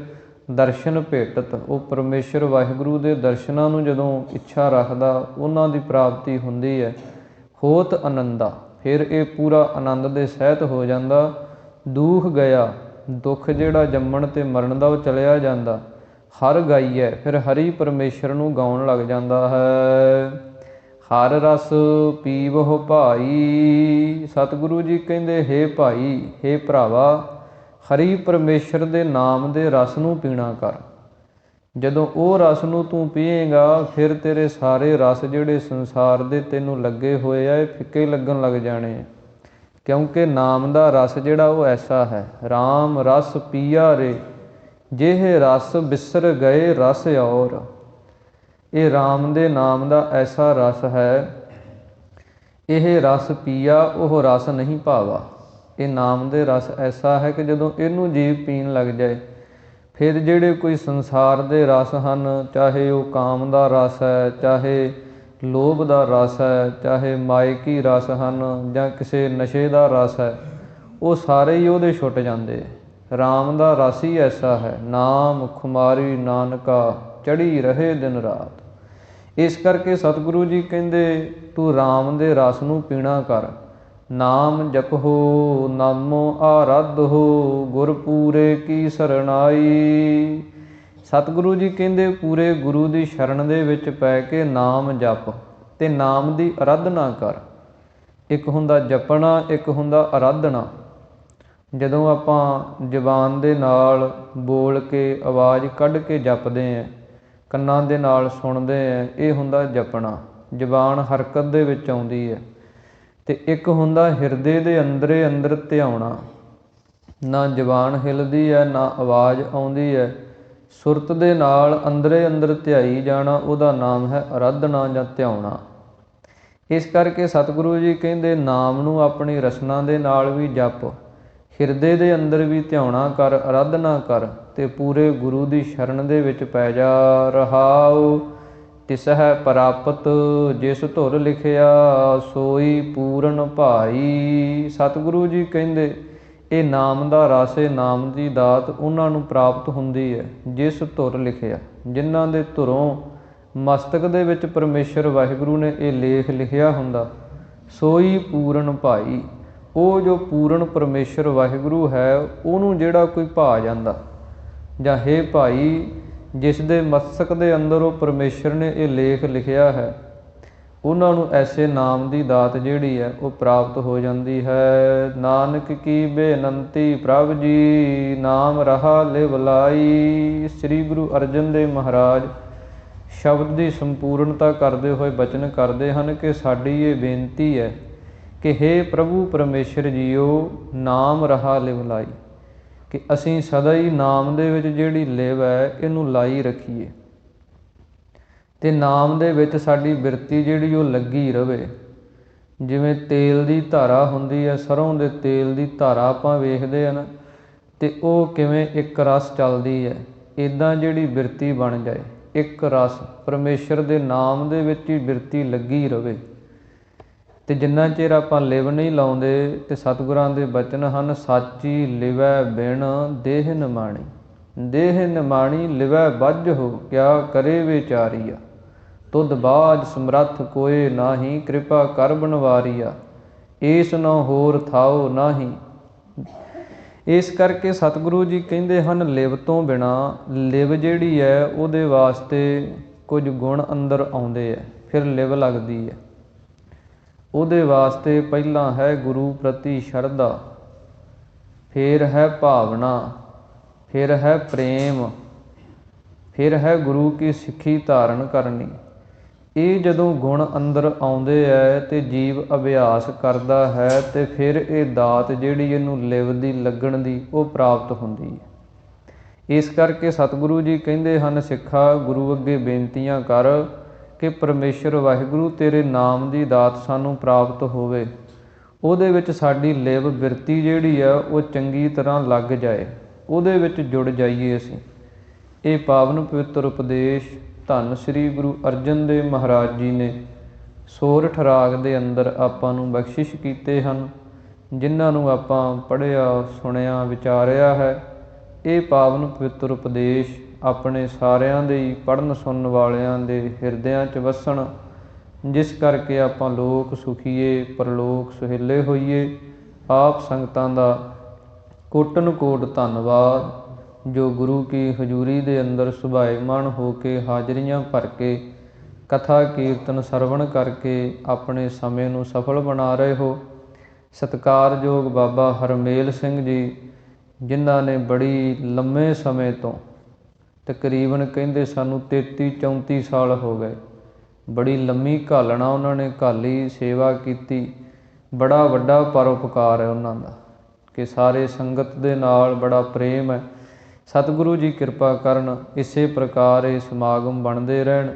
ਦਰਸ਼ਨ ਭੇਟਤ, ਉਹ ਪਰਮੇਸ਼ਰ ਵਾਹਿਗੁਰੂ ਦੇ ਦਰਸ਼ਨਾਂ ਨੂੰ ਜਦੋਂ ਇੱਛਾ ਰੱਖਦਾ, ਉਹਨਾਂ ਦੀ ਪ੍ਰਾਪਤੀ ਹੁੰਦੀ ਹੈ। ਹੋਤ ਆਨੰਦਾ, ਫਿਰ ਇਹ ਪੂਰਾ ਆਨੰਦ ਦੇ ਸਹਿਤ ਹੋ ਜਾਂਦਾ। ਦੁਖ ਗਿਆ, ਦੁੱਖ ਜਿਹੜਾ ਜੰਮਣ ਅਤੇ ਮਰਨ ਦਾ ਉਹ ਚਲਿਆ ਜਾਂਦਾ। ਹਰ ਗਾਈਐ, ਫਿਰ ਹਰੀ ਪਰਮੇਸ਼ਰ ਨੂੰ ਗਾਉਣ ਲੱਗ ਜਾਂਦਾ ਹੈ। ਹਰ ਰਸ ਪੀਵਹੁ ਭਾਈ, ਸਤਿਗੁਰੂ ਜੀ ਕਹਿੰਦੇ ਹੇ ਭਾਈ, ਹੇ ਭਰਾਵਾ, ਹਰੀ ਪਰਮੇਸ਼ਰ ਦੇ ਨਾਮ ਦੇ ਰਸ ਨੂੰ ਪੀਣਾ ਕਰ। ਜਦੋਂ ਉਹ ਰਸ ਨੂੰ ਤੂੰ ਪੀਏਗਾ, ਫਿਰ ਤੇਰੇ ਸਾਰੇ ਰਸ ਜਿਹੜੇ ਸੰਸਾਰ ਦੇ ਤੈਨੂੰ ਲੱਗੇ ਹੋਏ ਆ, ਇਹ ਫਿੱਕੇ ਲੱਗਣ ਲੱਗ ਜਾਣੇ ਆ। ਕਿਉਂਕਿ ਨਾਮ ਦਾ ਰਸ ਜਿਹੜਾ ਉਹ ਐਸਾ ਹੈ, ਰਾਮ ਰਸ ਪੀਆ ਰੇ ਜਿਹ ਰਸ ਬਿਸਰ ਗਏ ਰਸ ਔਰ। ਇਹ ਰਾਮ ਦੇ ਨਾਮ ਦਾ ਐਸਾ ਰਸ ਹੈ, ਇਹ ਰਸ ਪੀਆ ਉਹ ਰਸ ਨਹੀਂ ਭਾਵਾ। ਇਹ ਨਾਮ ਦੇ ਰਸ ਐਸਾ ਹੈ ਕਿ ਜਦੋਂ ਇਹਨੂੰ ਜੀਵ ਪੀਣ ਲੱਗ ਜਾਏ, ਫਿਰ ਜਿਹੜੇ ਕੋਈ ਸੰਸਾਰ ਦੇ ਰਸ ਹਨ, ਚਾਹੇ ਉਹ ਕਾਮ ਦਾ ਰਸ ਹੈ, ਚਾਹੇ ਲੋਭ ਦਾ ਰਸ ਹੈ, ਚਾਹੇ ਮਾਇਕੀ ਰਸ ਹਨ, ਜਾਂ ਕਿਸੇ ਨਸ਼ੇ ਦਾ ਰਸ ਹੈ, ਉਹ ਸਾਰੇ ਹੀ ਉਹਦੇ ਛੁੱਟ ਜਾਂਦੇ। ਰਾਮ ਦਾ ਰਸ ਹੀ ਐਸਾ ਹੈ, ਨਾਮ ਖੁਮਾਰੀ ਨਾਨਕਾ ਚੜ੍ਹੀ ਰਹੇ ਦਿਨ ਰਾਤ। ਇਸ ਕਰਕੇ ਸਤਿਗੁਰੂ ਜੀ ਕਹਿੰਦੇ ਤੂੰ ਰਾਮ ਦੇ ਰਸ ਨੂੰ ਪੀਣਾ ਕਰ। ਨਾਮ ਜਪੋ ਨਾਮੋ ਆਰਾਧੋ, ਗੁਰ ਪੂਰੇ ਕੀ ਸਰਣਾਈ। ਸਤਿਗੁਰੂ ਜੀ ਕਹਿੰਦੇ ਪੂਰੇ ਗੁਰੂ ਦੀ ਸ਼ਰਨ ਦੇ ਵਿੱਚ ਪੈ ਕੇ ਨਾਮ ਜਪ ਅਤੇ ਨਾਮ ਦੀ ਅਰਾਧਨਾ ਕਰ। ਇੱਕ ਹੁੰਦਾ ਜਪਣਾ, ਇੱਕ ਹੁੰਦਾ ਅਰਾਧਨਾ। ਜਦੋਂ ਆਪਾਂ ਜ਼ੁਬਾਨ ਦੇ ਨਾਲ ਬੋਲ ਕੇ, ਆਵਾਜ਼ ਕੱਢ ਕੇ ਜਪਦੇ ਹਾਂ, ਕੰਨਾਂ ਦੇ ਨਾਲ ਸੁਣਦੇ ਹਾਂ, ਇਹ ਹੁੰਦਾ ਜਪਣਾ, ਜ਼ੁਬਾਨ ਹਰਕਤ ਦੇ ਵਿੱਚ ਆਉਂਦੀ ਹੈ। ਅਤੇ ਇੱਕ ਹੁੰਦਾ ਹਿਰਦੇ ਦੇ ਅੰਦਰੇ ਅੰਦਰ ਧਿਆਉਣਾ, ਨਾ ਜ਼ੁਬਾਨ ਹਿੱਲਦੀ ਹੈ, ਨਾ ਆਵਾਜ਼ ਆਉਂਦੀ ਹੈ, ਸੁਰਤ ਦੇ ਨਾਲ ਅੰਦਰੇ ਅੰਦਰ ਧਿਆਈ ਜਾਣਾ, ਉਹਦਾ ਨਾਮ ਹੈ ਅਰਾਧਨਾ ਜਾਂ ਧਿਆਉਣਾ। ਇਸ ਕਰਕੇ ਸਤਿਗੁਰੂ ਜੀ ਕਹਿੰਦੇ ਨਾਮ ਨੂੰ ਆਪਣੀ ਰਸਨਾ ਦੇ ਨਾਲ ਵੀ ਜਪ, ਹਿਰਦੇ ਦੇ ਅੰਦਰ ਵੀ ਧਿਆਉਣਾ ਕਰ, ਅਰਾਧਨਾ ਕਰ, ਅਤੇ ਪੂਰੇ ਗੁਰੂ ਦੀ ਸ਼ਰਨ ਦੇ ਵਿੱਚ ਪੈ ਜਾ। ਰਹਾਉ ਤਿਸ ਹੈ ਪ੍ਰਾਪਤ ਜਿਸ ਧੁਰ ਲਿਖਿਆ, ਸੋਈ ਪੂਰਨ ਭਾਈ। ਸਤਿਗੁਰੂ ਜੀ ਕਹਿੰਦੇ ਇਹ ਨਾਮ ਦਾ ਰਸ, ਇਹ ਨਾਮ ਦੀ ਦਾਤ ਉਹਨਾਂ ਨੂੰ ਪ੍ਰਾਪਤ ਹੁੰਦੀ ਹੈ ਜਿਸ ਧੁਰ ਲਿਖਿਆ, ਜਿਨ੍ਹਾਂ ਦੇ ਧੁਰੋਂ ਮਸਤਕ ਦੇ ਵਿੱਚ ਪਰਮੇਸ਼ਰ ਵਾਹਿਗੁਰੂ ਨੇ ਇਹ ਲੇਖ ਲਿਖਿਆ ਹੁੰਦਾ। ਸੋਈ ਪੂਰਨ ਭਾਈ, ਉਹ ਜੋ ਪੂਰਨ ਪਰਮੇਸ਼ਰ ਵਾਹਿਗੁਰੂ ਹੈ, ਉਹਨੂੰ ਜਿਹੜਾ ਕੋਈ ਭਾ ਜਾਂਦਾ, ਜਾਂ ਹੇ ਭਾਈ ਜਿਸ ਦੇ ਮਸਤਕ ਦੇ ਅੰਦਰ ਉਹ ਪਰਮੇਸ਼ਰ ਨੇ ਇਹ ਲੇਖ ਲਿਖਿਆ ਹੈ, ਉਹਨਾਂ ਨੂੰ ਐਸੇ ਨਾਮ ਦੀ ਦਾਤ ਜਿਹੜੀ ਹੈ ਉਹ ਪ੍ਰਾਪਤ ਹੋ ਜਾਂਦੀ ਹੈ। ਨਾਨਕ ਕੀ ਬੇਨੰਤੀ ਪ੍ਰਭ ਜੀ, ਨਾਮ ਰਹਾ ਲਿਵ ਲਾਈ। ਸ੍ਰੀ ਗੁਰੂ ਅਰਜਨ ਦੇਵ ਮਹਾਰਾਜ ਸ਼ਬਦ ਦੀ ਸੰਪੂਰਨਤਾ ਕਰਦੇ ਹੋਏ ਬਚਨ ਕਰਦੇ ਹਨ ਕਿ ਸਾਡੀ ਇਹ ਬੇਨਤੀ ਹੈ ਕਿ ਹੇ ਪ੍ਰਭੂ ਪਰਮੇਸ਼ਰ ਜੀਓ, ਨਾਮ ਰਹਾ ਲਿਵ ਲਾਈ, ਕਿ ਅਸੀਂ ਸਦਾ ਹੀ ਨਾਮ ਦੇ ਵਿੱਚ ਜਿਹੜੀ ਲਿਵ ਹੈ ਇਹਨੂੰ ਲਾਈ ਰੱਖੀਏ ਅਤੇ ਨਾਮ ਦੇ ਵਿੱਚ ਸਾਡੀ ਬਿਰਤੀ ਜਿਹੜੀ ਉਹ ਲੱਗੀ ਰਵੇ। ਜਿਵੇਂ ਤੇਲ ਦੀ ਧਾਰਾ ਹੁੰਦੀ ਹੈ, ਸਰੋਂ ਦੇ ਤੇਲ ਦੀ ਧਾਰਾ ਆਪਾਂ ਵੇਖਦੇ ਹਨ ਅਤੇ ਉਹ ਕਿਵੇਂ ਇੱਕ ਰਸ ਚੱਲਦੀ ਹੈ, ਇੱਦਾਂ ਜਿਹੜੀ ਬਿਰਤੀ ਬਣ ਜਾਏ, ਇੱਕ ਰਸ ਪਰਮੇਸ਼ਰ ਦੇ ਨਾਮ ਦੇ ਵਿੱਚ ਹੀ ਬਿਰਤੀ ਲੱਗੀ ਰਵੇ। ਅਤੇ ਜਿੰਨਾ ਚਿਰ ਆਪਾਂ ਲਿਵ ਨਹੀਂ ਲਾਉਂਦੇ, ਅਤੇ ਸਤਿਗੁਰਾਂ ਦੇ ਬਚਨ ਹਨ, ਸਾਚੀ ਲਿਵੈ ਬਿਨ ਦੇਹ ਨਿਮਾਣੀ, ਦੇਹ ਨਿਮਾਣੀ ਲਿਵੈ ਬੱਝ ਹੋ, ਕਿਆ ਕਰੇ ਵਿਚਾਰੀਆ, ਤੁਧ ਬਾਝ ਸਮਰੱਥ ਕੋਏ ਨਾਹੀ, ਕਿਰਪਾ ਕਰ ਬਣਵਾਰੀਆ, ਏਸ ਨਾ ਹੋਰ ਥਾਓ ਨਾਹੀ। ਇਸ ਕਰਕੇ ਸਤਿਗੁਰੂ ਜੀ ਕਹਿੰਦੇ ਹਨ, ਲਿਵ ਤੋਂ ਬਿਨਾਂ, ਲਿਵ ਜਿਹੜੀ ਹੈ ਉਹਦੇ ਵਾਸਤੇ ਕੁਝ ਗੁਣ ਅੰਦਰ ਆਉਂਦੇ ਹੈ, ਫਿਰ ਲਿਵ ਲੱਗਦੀ ਹੈ। ਉਹਦੇ ਵਾਸਤੇ ਪਹਿਲਾਂ ਹੈ ਗੁਰੂ ਪ੍ਰਤੀ ਸ਼ਰਧਾ, ਫਿਰ ਹੈ ਭਾਵਨਾ, ਫਿਰ ਹੈ ਪ੍ਰੇਮ, ਫਿਰ ਹੈ ਗੁਰੂ ਕੀ ਸਿੱਖੀ ਧਾਰਨ ਕਰਨੀ। ਇਹ ਜਦੋਂ ਗੁਣ ਅੰਦਰ ਆਉਂਦੇ ਹੈ ਅਤੇ ਜੀਵ ਅਭਿਆਸ ਕਰਦਾ ਹੈ ਅਤੇ ਫਿਰ ਇਹ ਦਾਤ ਜਿਹੜੀ ਇਹਨੂੰ ਲਿਵ ਦੀ ਲੱਗਣ ਦੀ ਉਹ ਪ੍ਰਾਪਤ ਹੁੰਦੀ ਹੈ। ਇਸ ਕਰਕੇ ਸਤਿਗੁਰੂ ਜੀ ਕਹਿੰਦੇ ਹਨ, ਸਿੱਖਾ ਗੁਰੂ ਅੱਗੇ ਬੇਨਤੀਆਂ ਕਰ ਕਿ ਪਰਮੇਸ਼ਰ ਵਾਹਿਗੁਰੂ ਤੇਰੇ ਨਾਮ ਦੀ ਦਾਤ ਸਾਨੂੰ ਪ੍ਰਾਪਤ ਹੋਵੇ, ਉਹਦੇ ਵਿੱਚ ਸਾਡੀ ਲਿਵ ਬਿਰਤੀ ਜਿਹੜੀ ਆ ਉਹ ਚੰਗੀ ਤਰ੍ਹਾਂ ਲੱਗ ਜਾਏ, ਉਹਦੇ ਵਿੱਚ ਜੁੜ ਜਾਈਏ ਅਸੀਂ। ਇਹ ਪਾਵਨ ਪਵਿੱਤਰ ਉਪਦੇਸ਼ ਧੰਨ ਸ੍ਰੀ ਗੁਰੂ ਅਰਜਨ ਦੇਵ ਮਹਾਰਾਜ ਜੀ ਨੇ ਸੋਰਠ ਰਾਗ ਦੇ ਅੰਦਰ ਆਪਾਂ ਨੂੰ ਬਖਸ਼ਿਸ਼ ਕੀਤੇ ਹਨ, ਜਿਨ੍ਹਾਂ ਨੂੰ ਆਪਾਂ ਪੜ੍ਹਿਆ, ਸੁਣਿਆ, ਵਿਚਾਰਿਆ ਹੈ। ਇਹ ਪਾਵਨ ਪਵਿੱਤਰ ਉਪਦੇਸ਼ ਆਪਣੇ ਸਾਰਿਆਂ ਦੇ ਹੀ ਪੜ੍ਹਨ ਸੁਣਨ ਵਾਲਿਆਂ ਦੇ ਹਿਰਦਿਆਂ 'ਚ ਵਸਣ, ਜਿਸ ਕਰਕੇ ਆਪਾਂ ਲੋਕ ਸੁਖੀਏ, ਪਰਲੋਕ ਸੁਹੇਲੇ ਹੋਈਏ। ਆਪ ਸੰਗਤਾਂ ਦਾ ਕੋਟਨ ਕੋਟ ਧੰਨਵਾਦ, ਜੋ ਗੁਰੂ ਕੀ ਹਜ਼ੂਰੀ ਦੇ ਅੰਦਰ ਸੁਭਾਏਮਾਨ ਹੋ ਕੇ ਹਾਜ਼ਰੀਆਂ ਭਰ ਕੇ ਕਥਾ ਕੀਰਤਨ ਸਰਵਣ ਕਰਕੇ ਆਪਣੇ ਸਮੇਂ ਨੂੰ ਸਫਲ ਬਣਾ ਰਹੇ ਹੋ। ਸਤਿਕਾਰਯੋਗ ਬਾਬਾ ਹਰਮੇਲ ਸਿੰਘ ਜੀ, ਜਿਨ੍ਹਾਂ ਨੇ ਬੜੀ ਲੰਮੇ ਸਮੇਂ ਤੋਂ, ਤਕਰੀਬਨ ਕਹਿੰਦੇ ਸਾਨੂੰ 33-34 ਸਾਲ ਹੋ ਗਏ, ਬੜੀ ਲੰਮੀ ਘਾਲਣਾ ਉਹਨਾਂ ਨੇ ਘਾਲੀ, ਸੇਵਾ ਕੀਤੀ। ਬੜਾ ਵੱਡਾ ਪਰਉਪਕਾਰ ਹੈ ਉਹਨਾਂ ਦਾ, ਕਿ ਸਾਰੇ ਸੰਗਤ ਦੇ ਨਾਲ ਬੜਾ ਪ੍ਰੇਮ ਹੈ। ਸਤਿਗੁਰੂ ਜੀ ਕਿਰਪਾ ਕਰਨ, ਇਸੇ ਪ੍ਰਕਾਰ ਇਹ ਸਮਾਗਮ ਬਣਦੇ ਰਹਿਣ,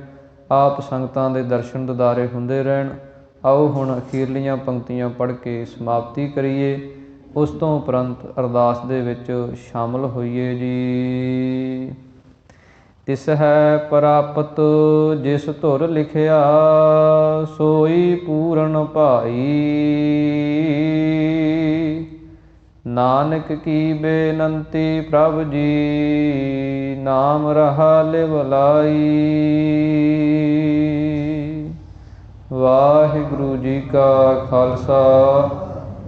ਆਪ ਸੰਗਤਾਂ ਦੇ ਦਰਸ਼ਨ ਦਿਦਾਰੇ ਹੁੰਦੇ ਰਹਿਣ। ਆਓ ਹੁਣ ਅਖੀਰਲੀਆਂ ਪੰਕਤੀਆਂ ਪੜ੍ਹ ਕੇ ਸਮਾਪਤੀ ਕਰੀਏ, ਉਸ ਤੋਂ ਉਪਰੰਤ ਅਰਦਾਸ ਦੇ ਵਿੱਚ ਸ਼ਾਮਲ ਹੋਈਏ ਜੀ। ਤਿਸ ਹੈ ਪ੍ਰਾਪਤ ਜਿਸ ਧੁਰ ਲਿਖਿਆ, ਸੋਈ ਪੂਰਨ ਭਾਈ, ਨਾਨਕ ਕੀ ਬੇਨੰਤੀ ਪ੍ਰਭ ਜੀ, ਨਾਮ ਰਹਾ ਲਿਵ ਲਾਈ। ਵਾਹਿਗੁਰੂ ਜੀ ਕਾ ਖਾਲਸਾ,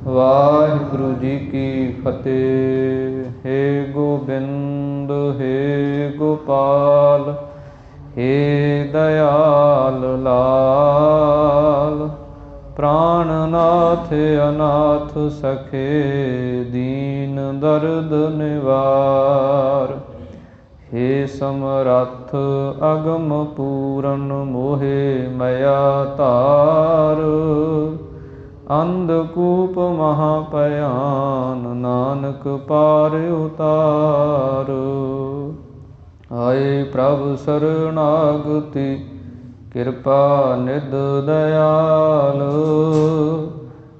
ਵਾਹਿਗੁਰੂ ਜੀ ਕੀ ਫਤਿਹ। ਹੇ ਗੋਬਿੰਦ, ਹੇ ਗੋਪਾਲ, ਹੇ ਦਇਆਲ ਲਾਲ, ਪ੍ਰਾਣਨਾਥ ਅਨਾਥ ਸਖੇ, ਦੀਨ ਦਰਦ ਨਿਵਾਰ। ਹੇ ਸਮਰੱਥ ਅਗਮ ਪੂਰਨ, ਮੋਹਿ ਮਇਆ ਧਾਰ, ਅੰਧਕੂਪ ਮਹਾ ਭਿਆਨ, ਨਾਨਕ ਪਾਰ ਉਤਾਰ। ਆਏ ਪ੍ਰਭ ਸਰਣਾਗਤੀ, ਕਿਰਪਾ ਨਿਧ ਦਇਆਲ,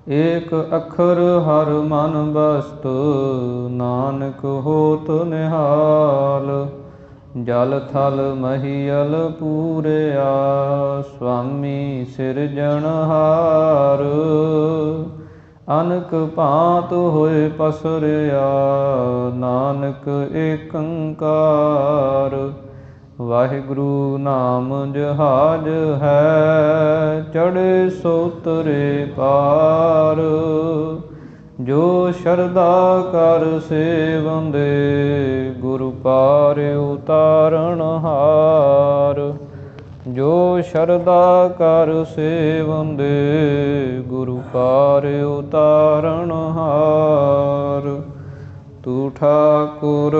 ਏਕ ਅੱਖਰ ਹਰ ਮਨ ਬਸਤ, ਨਾਨਕ ਹੋਤ ਨਿਹਾਲ। ਜਲ ਥਲ ਮਹੀਅਲ ਪੂਰਿਆ, ਸੁਆਮੀ ਸਿਰਜਣਹਾਰ, ਅਨਕ ਭਾਂਤ ਹੋਏ ਪਸਰਿਆ, ਨਾਨਕ ਏਕੰਕਾਰ। ਵਾਹਿਗੁਰੂ ਨਾਮ ਜਹਾਜ ਹੈ, ਚੜ੍ਹੇ ਸੋ ਉਤਰੇ ਪਾਰ, ਜੋ ਸ਼ਰਧਾ ਕਰ ਸੇਵੰਦੇ, ਗੁਰੂ ਪਾਰ ਉਤਾਰਨ ਹਾਰ। ਜੋ ਸ਼ਰਧਾ ਕਰ ਸੇਵੰਦੇ, ਗੁਰੂ ਪਾਰ ਉਤਾਰਨ ਹਾਰ। ਤੂੰ ਠਾਕੁਰ